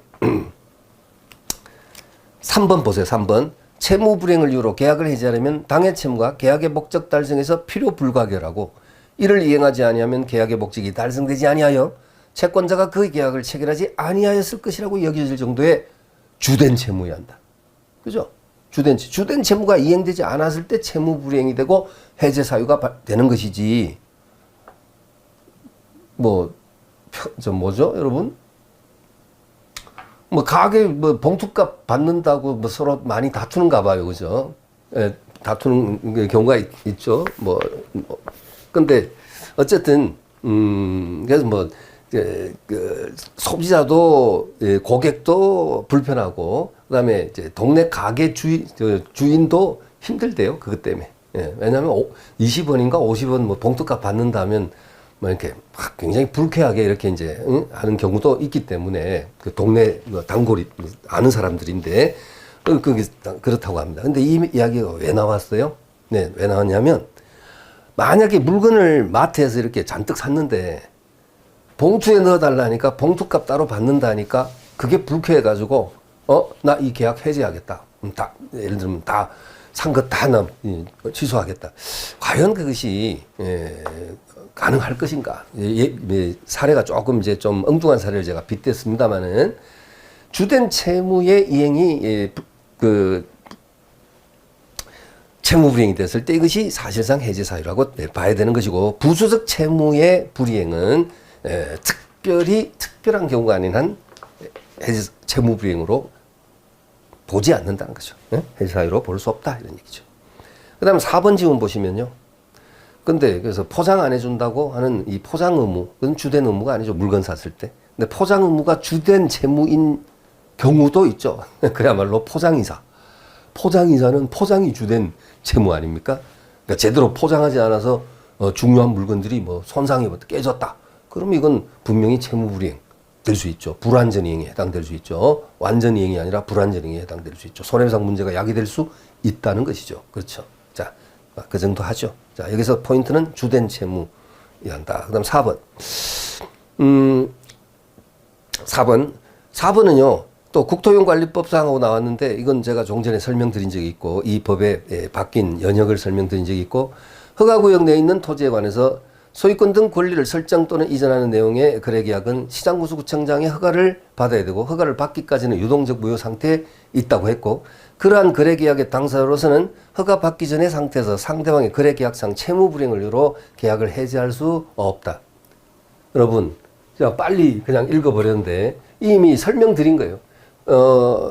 3번 보세요. 3번. 채무 불이행을 이유로 계약을 해지하려면 당해 채무가 계약의 목적 달성에서 필요 불가결하고 이를 이행하지 아니하면 계약의 목적이 달성되지 아니하여 채권자가 그 계약을 체결하지 아니하였을 것이라고 여겨질 정도의 주된 채무여야 한다. 그죠? 주된 채무가 이행되지 않았을 때 채무 불이행이 되고 해제 사유가 되는 것이지. 뭐죠, 여러분? 가게 봉투값 받는다고 서로 많이 다투는가 봐요, 그죠? 예, 다투는 경우가 있죠. 근데 어쨌든 그래서 소비자도 고객도 불편하고 그다음에 이제 동네 가게 주인도 힘들대요. 그것 때문에. 예, 왜냐하면 20원인가 50원 봉투값 받는다면 이렇게 굉장히 불쾌하게 이렇게 이제 하는 경우도 있기 때문에 그 동네 단골이 아는 사람들인데 그게 그렇다고 합니다. 근데 이 이야기가 왜 나왔어요? 네, 왜 나왔냐면 만약에 물건을 마트에서 이렇게 잔뜩 샀는데 봉투에 넣어달라니까 봉투값 따로 받는다니까 그게 불쾌해가지고 나 이 계약 해지하겠다. 예를 들면 다 산 것 다 취소하겠다. 과연 그것이 가능할 것인가? 사례가 조금 이제 좀 엉뚱한 사례를 제가 빗댔습니다만은 주된 채무의 이행이 채무 불이행이 됐을 때 이것이 사실상 해제 사유라고 봐야 되는 것이고 부수적 채무의 불이행은 특별한 경우가 아닌 한 해제 채무 불이행으로 보지 않는다는 거죠. 해제 사유로 볼 수 없다 이런 얘기죠. 그다음에 4번 지문 보시면요. 근데 그래서 포장 안 해준다고 하는 이 포장 의무, 그건 주된 의무가 아니죠. 물건 샀을 때. 근데 포장 의무가 주된 채무인 경우도 있죠. 그야말로 포장이사. 포장이사는 포장이 주된 채무 아닙니까? 그러니까 제대로 포장하지 않아서 중요한 물건들이 손상이 깨졌다. 그럼 이건 분명히 채무 불이행 될 수 있죠. 불완전 이행에 해당될 수 있죠. 완전 이행이 아니라 불완전 이행에 해당될 수 있죠. 손해배상 문제가 야기될 수 있다는 것이죠. 그렇죠. 자, 그 정도 하죠. 자, 여기서 포인트는 주된 채무여야 한다. 그 다음 4번. 4번은요, 또 국토용관리법상하고 나왔는데, 이건 제가 종전에 설명드린 적이 있고, 이 법에 바뀐 연역을 설명드린 적이 있고, 허가구역 내에 있는 토지에 관해서 소유권 등 권리를 설정 또는 이전하는 내용의 거래계약은 시장구수구청장의 허가를 받아야 되고, 허가를 받기까지는 유동적 무효 상태에 있다고 했고, 그러한 거래계약의 당사자로서는 허가 받기 전의 상태에서 상대방의 거래계약상 채무불이행을 이유로 계약을 해지할 수 없다. 여러분, 제가 빨리 그냥 읽어버렸는데 이미 설명드린 거예요.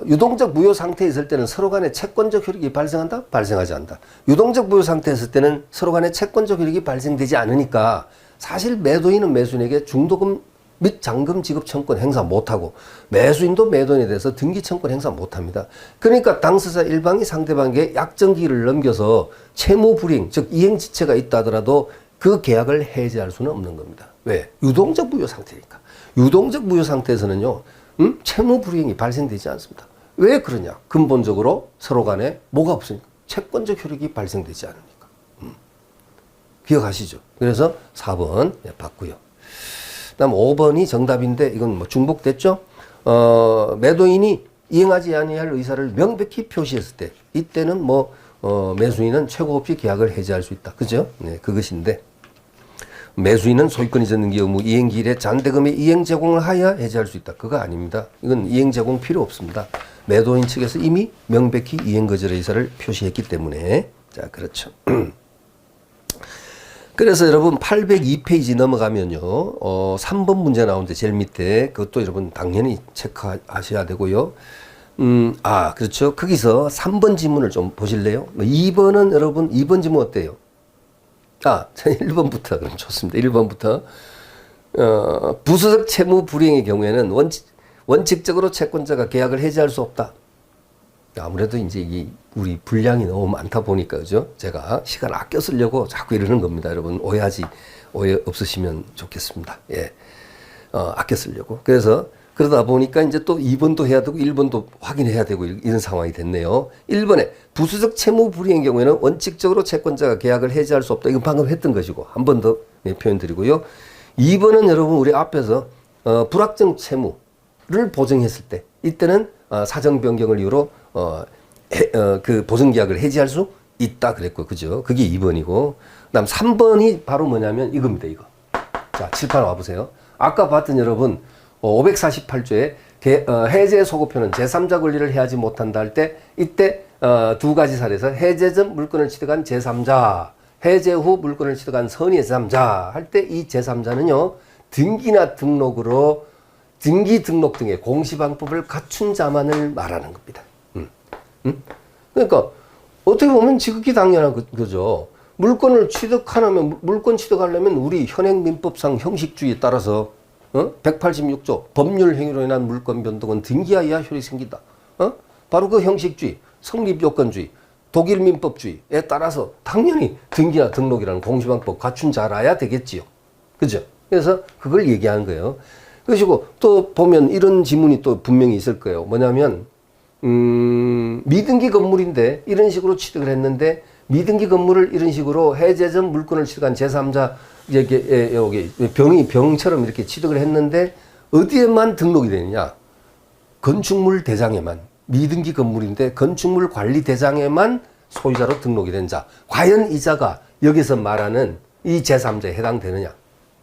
유동적 무효 상태에 있을 때는 서로 간에 채권적 효력이 발생한다? 발생하지 않는다. 유동적 무효 상태에 있을 때는 서로 간에 채권적 효력이 발생되지 않으니까 사실 매도인은 매수인에게 중도금 및 잔금 지급 청권 행사 못하고 매수인도 매도인에 대해서 등기 청권 행사 못합니다. 그러니까 당사자 일방이 상대방에게 약정기일을 넘겨서 채무 불이행, 즉 이행 지체가 있다 하더라도 그 계약을 해지할 수는 없는 겁니다. 왜? 유동적 무효 상태니까. 유동적 무효 상태에서는요, 채무 불이행이 발생되지 않습니다. 왜 그러냐? 근본적으로 서로 간에 뭐가 없으니까. 채권적 효력이 발생되지 않으니까. 기억하시죠? 그래서 4번 봤고요. 그다음 5번이 정답인데 이건 중복됐죠? 매도인이 이행하지 아니할 의사를 명백히 표시했을 때 이때는 매수인은 최고 없이 계약을 해지할 수 있다. 그죠? 네, 그것인데 매수인은 소유권 이전 등기 의무 이행기일에 잔대금의 이행 제공을 하여야 해지할 수 있다. 그거 아닙니다. 이건 이행 제공 필요 없습니다. 매도인 측에서 이미 명백히 이행 거절의 의사를 표시했기 때문에. 자, 그렇죠. 그래서 여러분 802페이지 넘어가면요. 3번 문제 나오는데 제일 밑에 그것도 여러분 당연히 체크하셔야 되고요. 그렇죠. 거기서 3번 지문을 좀 보실래요? 2번은 여러분 2번 지문 어때요? 1번부터 그럼 좋습니다. 1번부터 부수적 채무 불이행의 경우에는 원칙적으로 채권자가 계약을 해지할 수 없다. 아무래도 이제 우리 분량이 너무 많다 보니까 그죠? 제가 시간 아껴 쓰려고 자꾸 이러는 겁니다. 여러분 오해 없으시면 좋겠습니다. 예. 아껴 쓰려고. 그래서 그러다 보니까 이제 또 2번도 해야 되고 1번도 확인해야 되고 이런 상황이 됐네요. 1번에 부수적 채무 불이행의 경우에는 원칙적으로 채권자가 계약을 해지할 수 없다. 이건 방금 했던 것이고 한 번 더 표현 드리고요. 2번은 여러분 우리 앞에서 불확정 채무를 보증했을 때 이때는 사정 변경을 이유로 그 보증 계약을 해지할 수 있다 그랬고 그죠? 그게 2번이고 그다음 3번이 바로 뭐냐면 이겁니다. 이거. 자, 칠판 와 보세요. 아까 봤던 여러분 548조에 해제 소급표는 제3자 권리를 해하지 못한다 할 때 이때 두 가지 사례에서 해제 전 물건을 취득한 제3자, 해제 후 물건을 취득한 선의 제3자 할 때 이 제3자는요 등기나 등록으로 등기 등록 등의 공시방법을 갖춘 자만을 말하는 겁니다. 그러니까 어떻게 보면 지극히 당연한 거죠. 물건을 취득하려면 물건 취득하려면 우리 현행민법상 형식주의에 따라서 186조 법률 행위로 인한 물권 변동은 등기하여야 효력이 생긴다. 바로 그 형식주의, 성립요건주의, 독일민법주의에 따라서 당연히 등기나 등록이라는 공시방법 갖춘 자라야 되겠지요. 그죠? 그래서 그걸 얘기하는 거예요. 그리고 또 보면 이런 지문이 또 분명히 있을 거예요. 뭐냐면 미등기 건물인데 이런 식으로 취득을 했는데 미등기 건물을 이런 식으로 해제 전 물건을 취득한 제3자 여기 병처럼 이렇게 취득을 했는데 어디에만 등록이 되느냐? 건축물 대장에만 미등기 건물인데 건축물 관리 대장에만 소유자로 등록이 된 자. 과연 이 자가 여기서 말하는 이 제3자에 해당되느냐?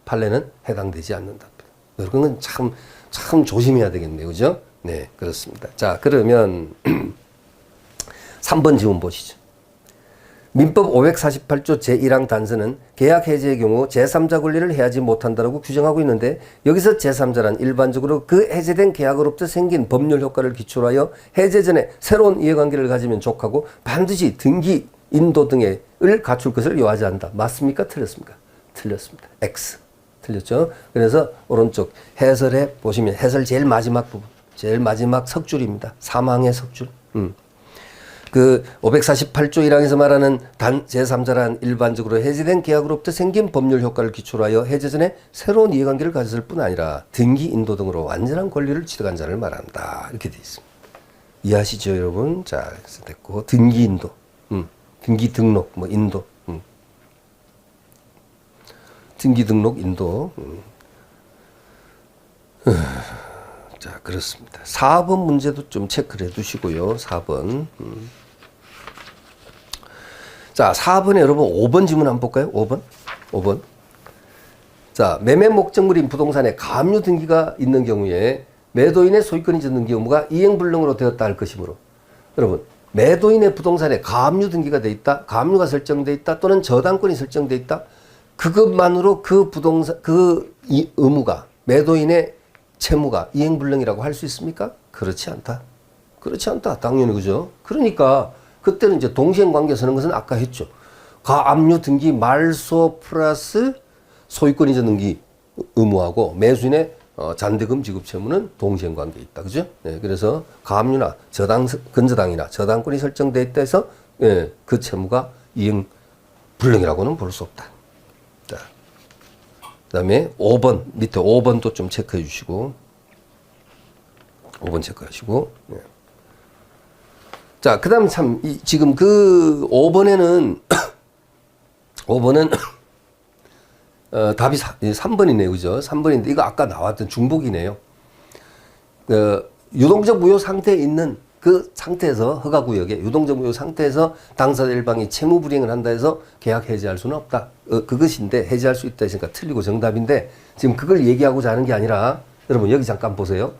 판례는 해당되지 않는다. 그건 참 조심해야 되겠네요. 그죠? 네, 그렇습니다. 자, 그러면 3번 지문 보시죠. 민법 548조 제1항 단서는 계약 해지의 경우 제3자 권리를 해하지 못한다고 규정하고 있는데 여기서 제3자란 일반적으로 그 해제된 계약으로부터 생긴 법률 효과를 기초로 하여 해제 전에 새로운 이해관계를 가지면 족하고 반드시 등기, 인도 등을 갖출 것을 요하지 않는다. 맞습니까? 틀렸습니까? 틀렸습니다. X. 틀렸죠? 그래서 오른쪽 해설에 보시면 해설 제일 마지막 부분, 제일 마지막 석줄입니다. 사망의 석줄. 그 548조 1항에서 말하는 제3자란 일반적으로 해제된 계약으로부터 생긴 법률 효과를 기초로 하여 해제 전에 새로운 이해관계를 가졌을 뿐 아니라 등기, 인도 등으로 완전한 권리를 취득한 자를 말한다. 이렇게 되어 있습니다. 이해하시죠, 여러분? 자, 그래서 됐고 등기, 인도, 등기, 등록, 뭐 인도, 등기, 등록, 인도. 자, 그렇습니다. 4번 문제도 좀 체크를 해 두시고요. 4번. 자, 4번에 여러분 5번 지문 한번 볼까요? 5번. 자, 매매 목적물인 부동산에 가압류 등기가 있는 경우에 매도인의 소유권 이전 등기 의무가 이행불능으로 되었다 할 것이므로 여러분, 매도인의 부동산에 가압류 등기가 돼 있다, 가압류가 설정돼 있다, 또는 저당권이 설정돼 있다. 그것만으로 그 부동산, 이 의무가, 매도인의 채무가 이행불능이라고 할 수 있습니까? 그렇지 않다. 그렇지 않다. 당연히 그죠. 그러니까 그때는 이제 동시행관계 서는 것은 아까 했죠. 가압류 등기 말소 플러스 소유권 이전 등기 의무하고 매수인의 잔대금 지급 채무는 동시행관계에 있다. 그죠? 네, 그래서 가압류나 근저당이나 저당권이 설정되어 있다 해서 그 채무가 이행불능이라고는 볼 수 없다. 자, 그 다음에 5번, 밑에 5번도 좀 체크해 주시고, 5번 체크하시고, 네. 자, 그 다음 지금 그 5번에는, 5번은, 답이 3번이네요. 그죠? 3번인데, 이거 아까 나왔던 중복이네요. 유동적 무효 상태에 있는 그 상태에서 허가구역에 유동적 무효 상태에서 당사자 일방이 채무 불이행을 한다 해서 계약 해지할 수는 없다. 그것인데 해지할 수 있다 했으니까 틀리고 정답인데 지금 그걸 얘기하고자 하는 게 아니라 여러분 여기 잠깐 보세요.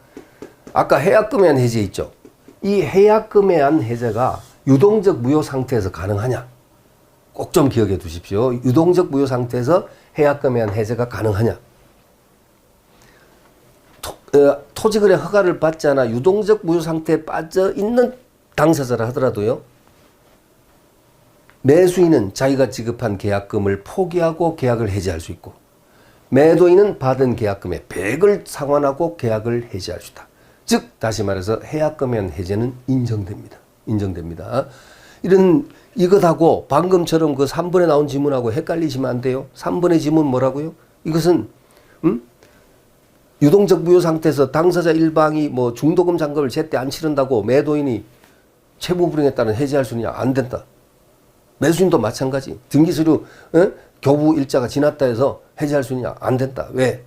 아까 해약금에 해지 있죠. 이 해약금에 한 해제가 유동적 무효 상태에서 가능하냐? 꼭 좀 기억해 두십시오. 유동적 무효 상태에서 해약금에 한 해제가 가능하냐? 토지거래 허가를 받지 않아 유동적 무효 상태에 빠져 있는 당사자라 하더라도요. 매수인은 자기가 지급한 계약금을 포기하고 계약을 해지할 수 있고 매도인은 받은 계약금의 100을 상환하고 계약을 해지할 수 있다. 즉 다시 말해서 해약금에 한 해제는 인정됩니다. 인정됩니다. 이것하고 방금처럼 그 3번에 나온 지문하고 헷갈리시면 안 돼요. 3번의 지문 뭐라고요? 이것은 유동적 무효 상태에서 당사자 일방이 뭐 중도금 잔금을 제때 안 치른다고 매도인이 채무 불이행에 따른 해지할 수 있느냐? 안 된다. 매수인도 마찬가지. 등기서류 교부 일자가 지났다 해서 해지할 수 있느냐? 안 된다. 왜?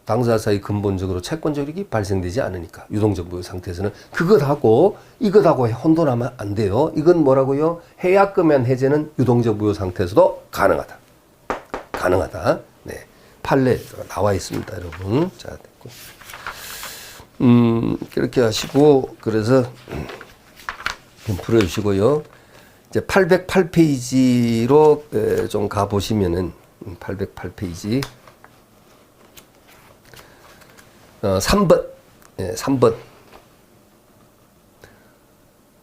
당사자 사이 근본적으로 채권적 이익이 발생되지 않으니까. 유동적 무효 상태에서는 그것하고 이것하고 혼돈하면 안 돼요. 이건 뭐라고요? 해약금에 한 해제는 유동적 무효 상태에서도 가능하다. 가능하다. 네. 판례 나와 있습니다, 여러분. 자, 됐고. 그렇게 하시고 그래서 좀 풀어주시고요. 이제 808페이지로 좀 가보시면은 808페이지 3번 3번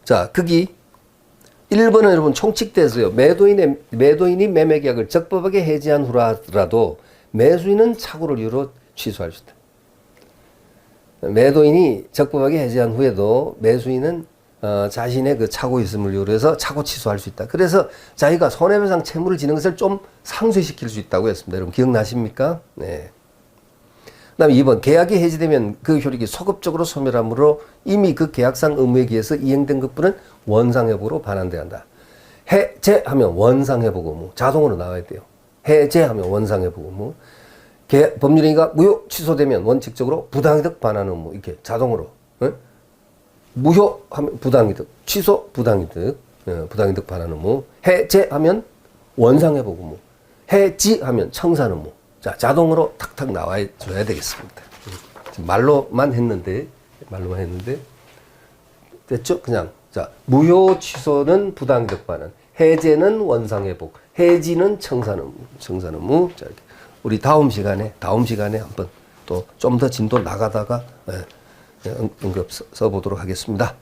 자 거기 1번은 여러분 총칙돼서요. 매도인이 매매계약을 적법하게 해지한 후라도 매수인은 착오를 이유로 취소할 수 있다. 매도인이 적법하게 해지한 후에도 매수인은 자신의 그 착오 있음을 이유로 해서 착오 취소할 수 있다. 그래서 자기가 손해배상 채무를 지는 것을 좀 상쇄시킬 수 있다고 했습니다. 여러분 기억나십니까? 네. 그 다음에 2번 계약이 해지되면 그 효력이 소급적으로 소멸하므로 이미 그 계약상 의무에 의해서 이행된 것뿐은 원상회복으로 반환돼야 한다. 해제하면 원상회복 의무 자동으로 나와야 돼요. 해제하면 원상회복 의무 법률행위가 무효 취소되면 원칙적으로 부당이득 반환 의무 이렇게 자동으로 무효하면 부당이득 취소 부당이득 부당이득 반환 의무 해제하면 원상회복 의무 해지하면 청산 의무 자, 자동으로 탁탁 나와줘야 되겠습니다. 지금 말로만 했는데, 됐죠? 그냥. 자, 무효 취소는 부당이득 반환, 해제는 원상회복, 해지는 청산 의무. 자, 이렇게. 우리 다음 시간에 한번 또 좀 더 진도 나가다가, 응급 써보도록 하겠습니다.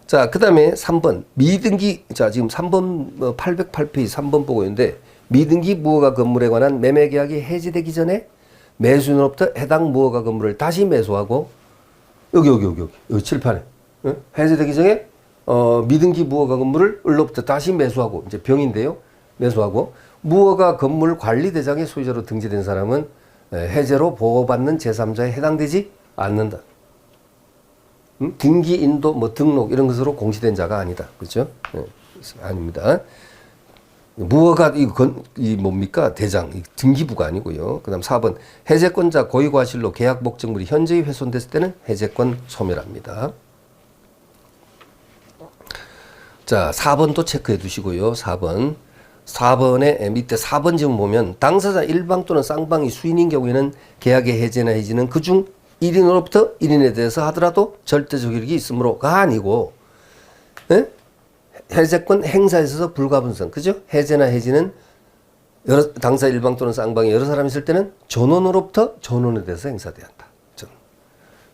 자, 그 다음에 3번. 미등기, 자, 지금 3번, 808페이지 3번 보고 있는데, 미등기 무허가 건물에 관한 매매계약이 해지되기 전에 매수인으로부터 해당 무허가 건물을 다시 매수하고 여기 칠판에 해지되기 전에 미등기 무허가 건물을 을로부터 다시 매수하고 이제 병인데요. 매수하고 무허가 건물 관리대장의 소유자로 등재된 사람은 해제로 보호받는 제3자에 해당되지 않는다. 등기, 인도, 뭐 등록 이런 것으로 공시된 자가 아니다. 그렇죠? 아닙니다. 무허가 이 뭡니까? 대장 등기부가 아니고요. 그다음 4번 해제권자 고의과실로 계약 목적물이 현저히 훼손됐을 때는 해제권 소멸합니다. 자, 4번도 체크해 두시고요. 4번에 밑에 4번 지금 보면 당사자 일방 또는 쌍방이 수인인 경우에는 계약의 해제나 해지는 그중 1인으로부터 1인에 대해서 하더라도 절대적 효력이 있으므로가 아니고 해제권 행사에 있어서 불가분성. 그죠? 해제나 해지는 당사 일방 또는 쌍방이 여러 사람이 있을 때는 전원으로부터 전원에 대해서 행사돼야 한다.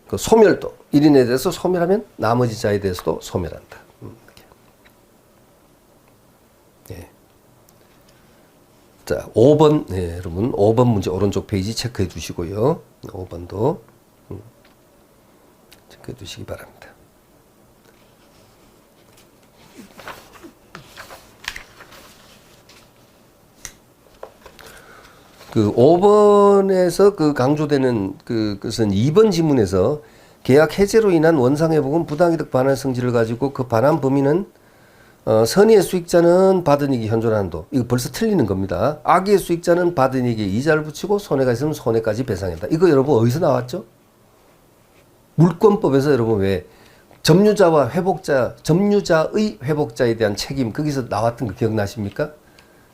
그 소멸도 1인에 대해서 소멸하면 나머지 자에 대해서도 소멸한다. 네. 자, 5번 여러분 5번 문제 오른쪽 페이지 체크해 주시고요. 5번도 체크해 주시기 바랍니다. 그 5번에서 그 강조되는 그것은 2번 지문에서 계약 해제로 인한 원상회복은 부당이득 반환 성질을 가지고 그 반환 범위는 선의의 수익자는 받은 이익이 현존하는 한도. 이거 벌써 틀리는 겁니다. 악의의 수익자는 받은 이익에 이자를 붙이고 손해가 있으면 손해까지 배상한다. 이거 여러분 어디서 나왔죠? 물권법에서 여러분 왜 점유자와 회복자, 점유자의 회복자에 대한 책임, 거기서 나왔던 거 기억나십니까?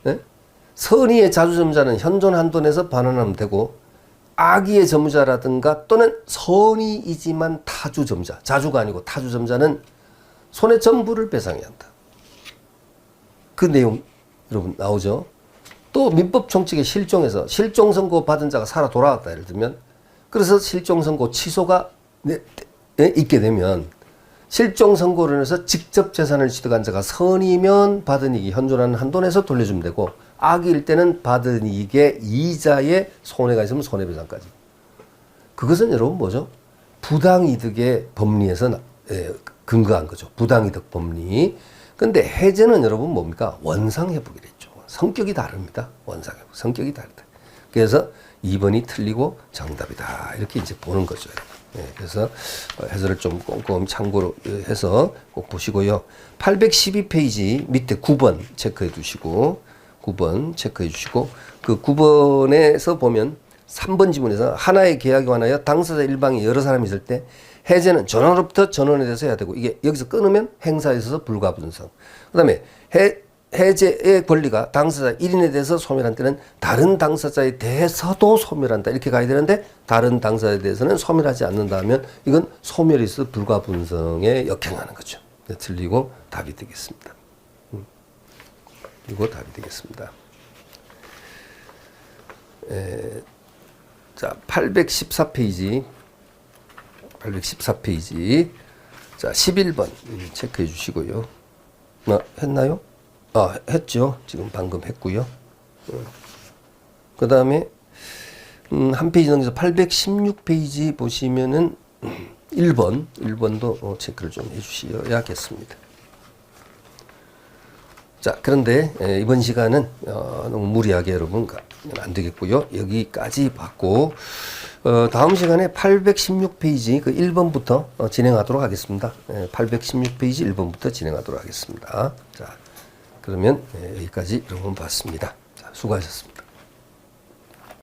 네? 선의의 자주점자는 현존 한돈에서 반환하면 되고, 악의의 점유자라든가 또는 선의이지만 타주점자, 자주가 아니고 타주점자는 손해 전부를 배상해야 한다. 그 내용 여러분 나오죠? 또 민법 총칙의 실종에서 실종 선고 받은 자가 살아 돌아왔다 예를 들면, 그래서 실종 선고 취소가 있게 되면 실종 선고로 인해서 직접 재산을 취득한 자가 선이면 받은 이익이 현존하는 한돈에서 돌려주면 되고, 악일 때는 받은 이익의 이자에 손해가 있으면 손해배상까지. 그것은 여러분 뭐죠? 부당이득의 법리에서 근거한 거죠. 부당이득 법리. 근데 해제는 여러분 뭡니까? 원상회복이랬죠. 성격이 다릅니다. 원상회복. 성격이 다르다. 그래서 2번이 틀리고 정답이다. 이렇게 이제 보는 거죠. 그래서 해설을 좀 꼼꼼히 참고로 해서 꼭 보시고요. 812페이지 밑에 9번 체크해 두시고, 9번 체크해 주시고, 그 9번에서 보면 3번 지문에서 하나의 계약에 관하여 당사자 일방이 여러 사람이 있을 때 해제는 전원으로부터 전원에 대해서 해야 되고, 이게 여기서 끊으면 행사에 있어서 불가분성. 그 다음에 해제의 권리가 당사자 1인에 대해서 소멸한 때는 다른 당사자에 대해서도 소멸한다. 이렇게 가야 되는데, 다른 당사자에 대해서는 소멸하지 않는다 하면 이건 소멸이 있어 불가분성에 역행하는 거죠. 네, 틀리고 답이 되겠습니다. 그리고 답이 되겠습니다. 자, 814페이지. 814페이지. 자, 11번 체크해 주시고요. 했나요? 했죠. 지금 방금 했고요. 그 다음에 한 페이지 넘겨서 816페이지 보시면은 1번도 체크를 좀 해주셔야겠습니다. 자, 그런데 이번 시간은 너무 무리하게 여러분 가면 안 되겠고요. 여기까지 받고 다음 시간에 816페이지 그 1번부터 진행하도록 하겠습니다. 816페이지 1번부터 진행하도록 하겠습니다. 자, 그러면 여기까지 여러분 봤습니다. 자, 수고하셨습니다.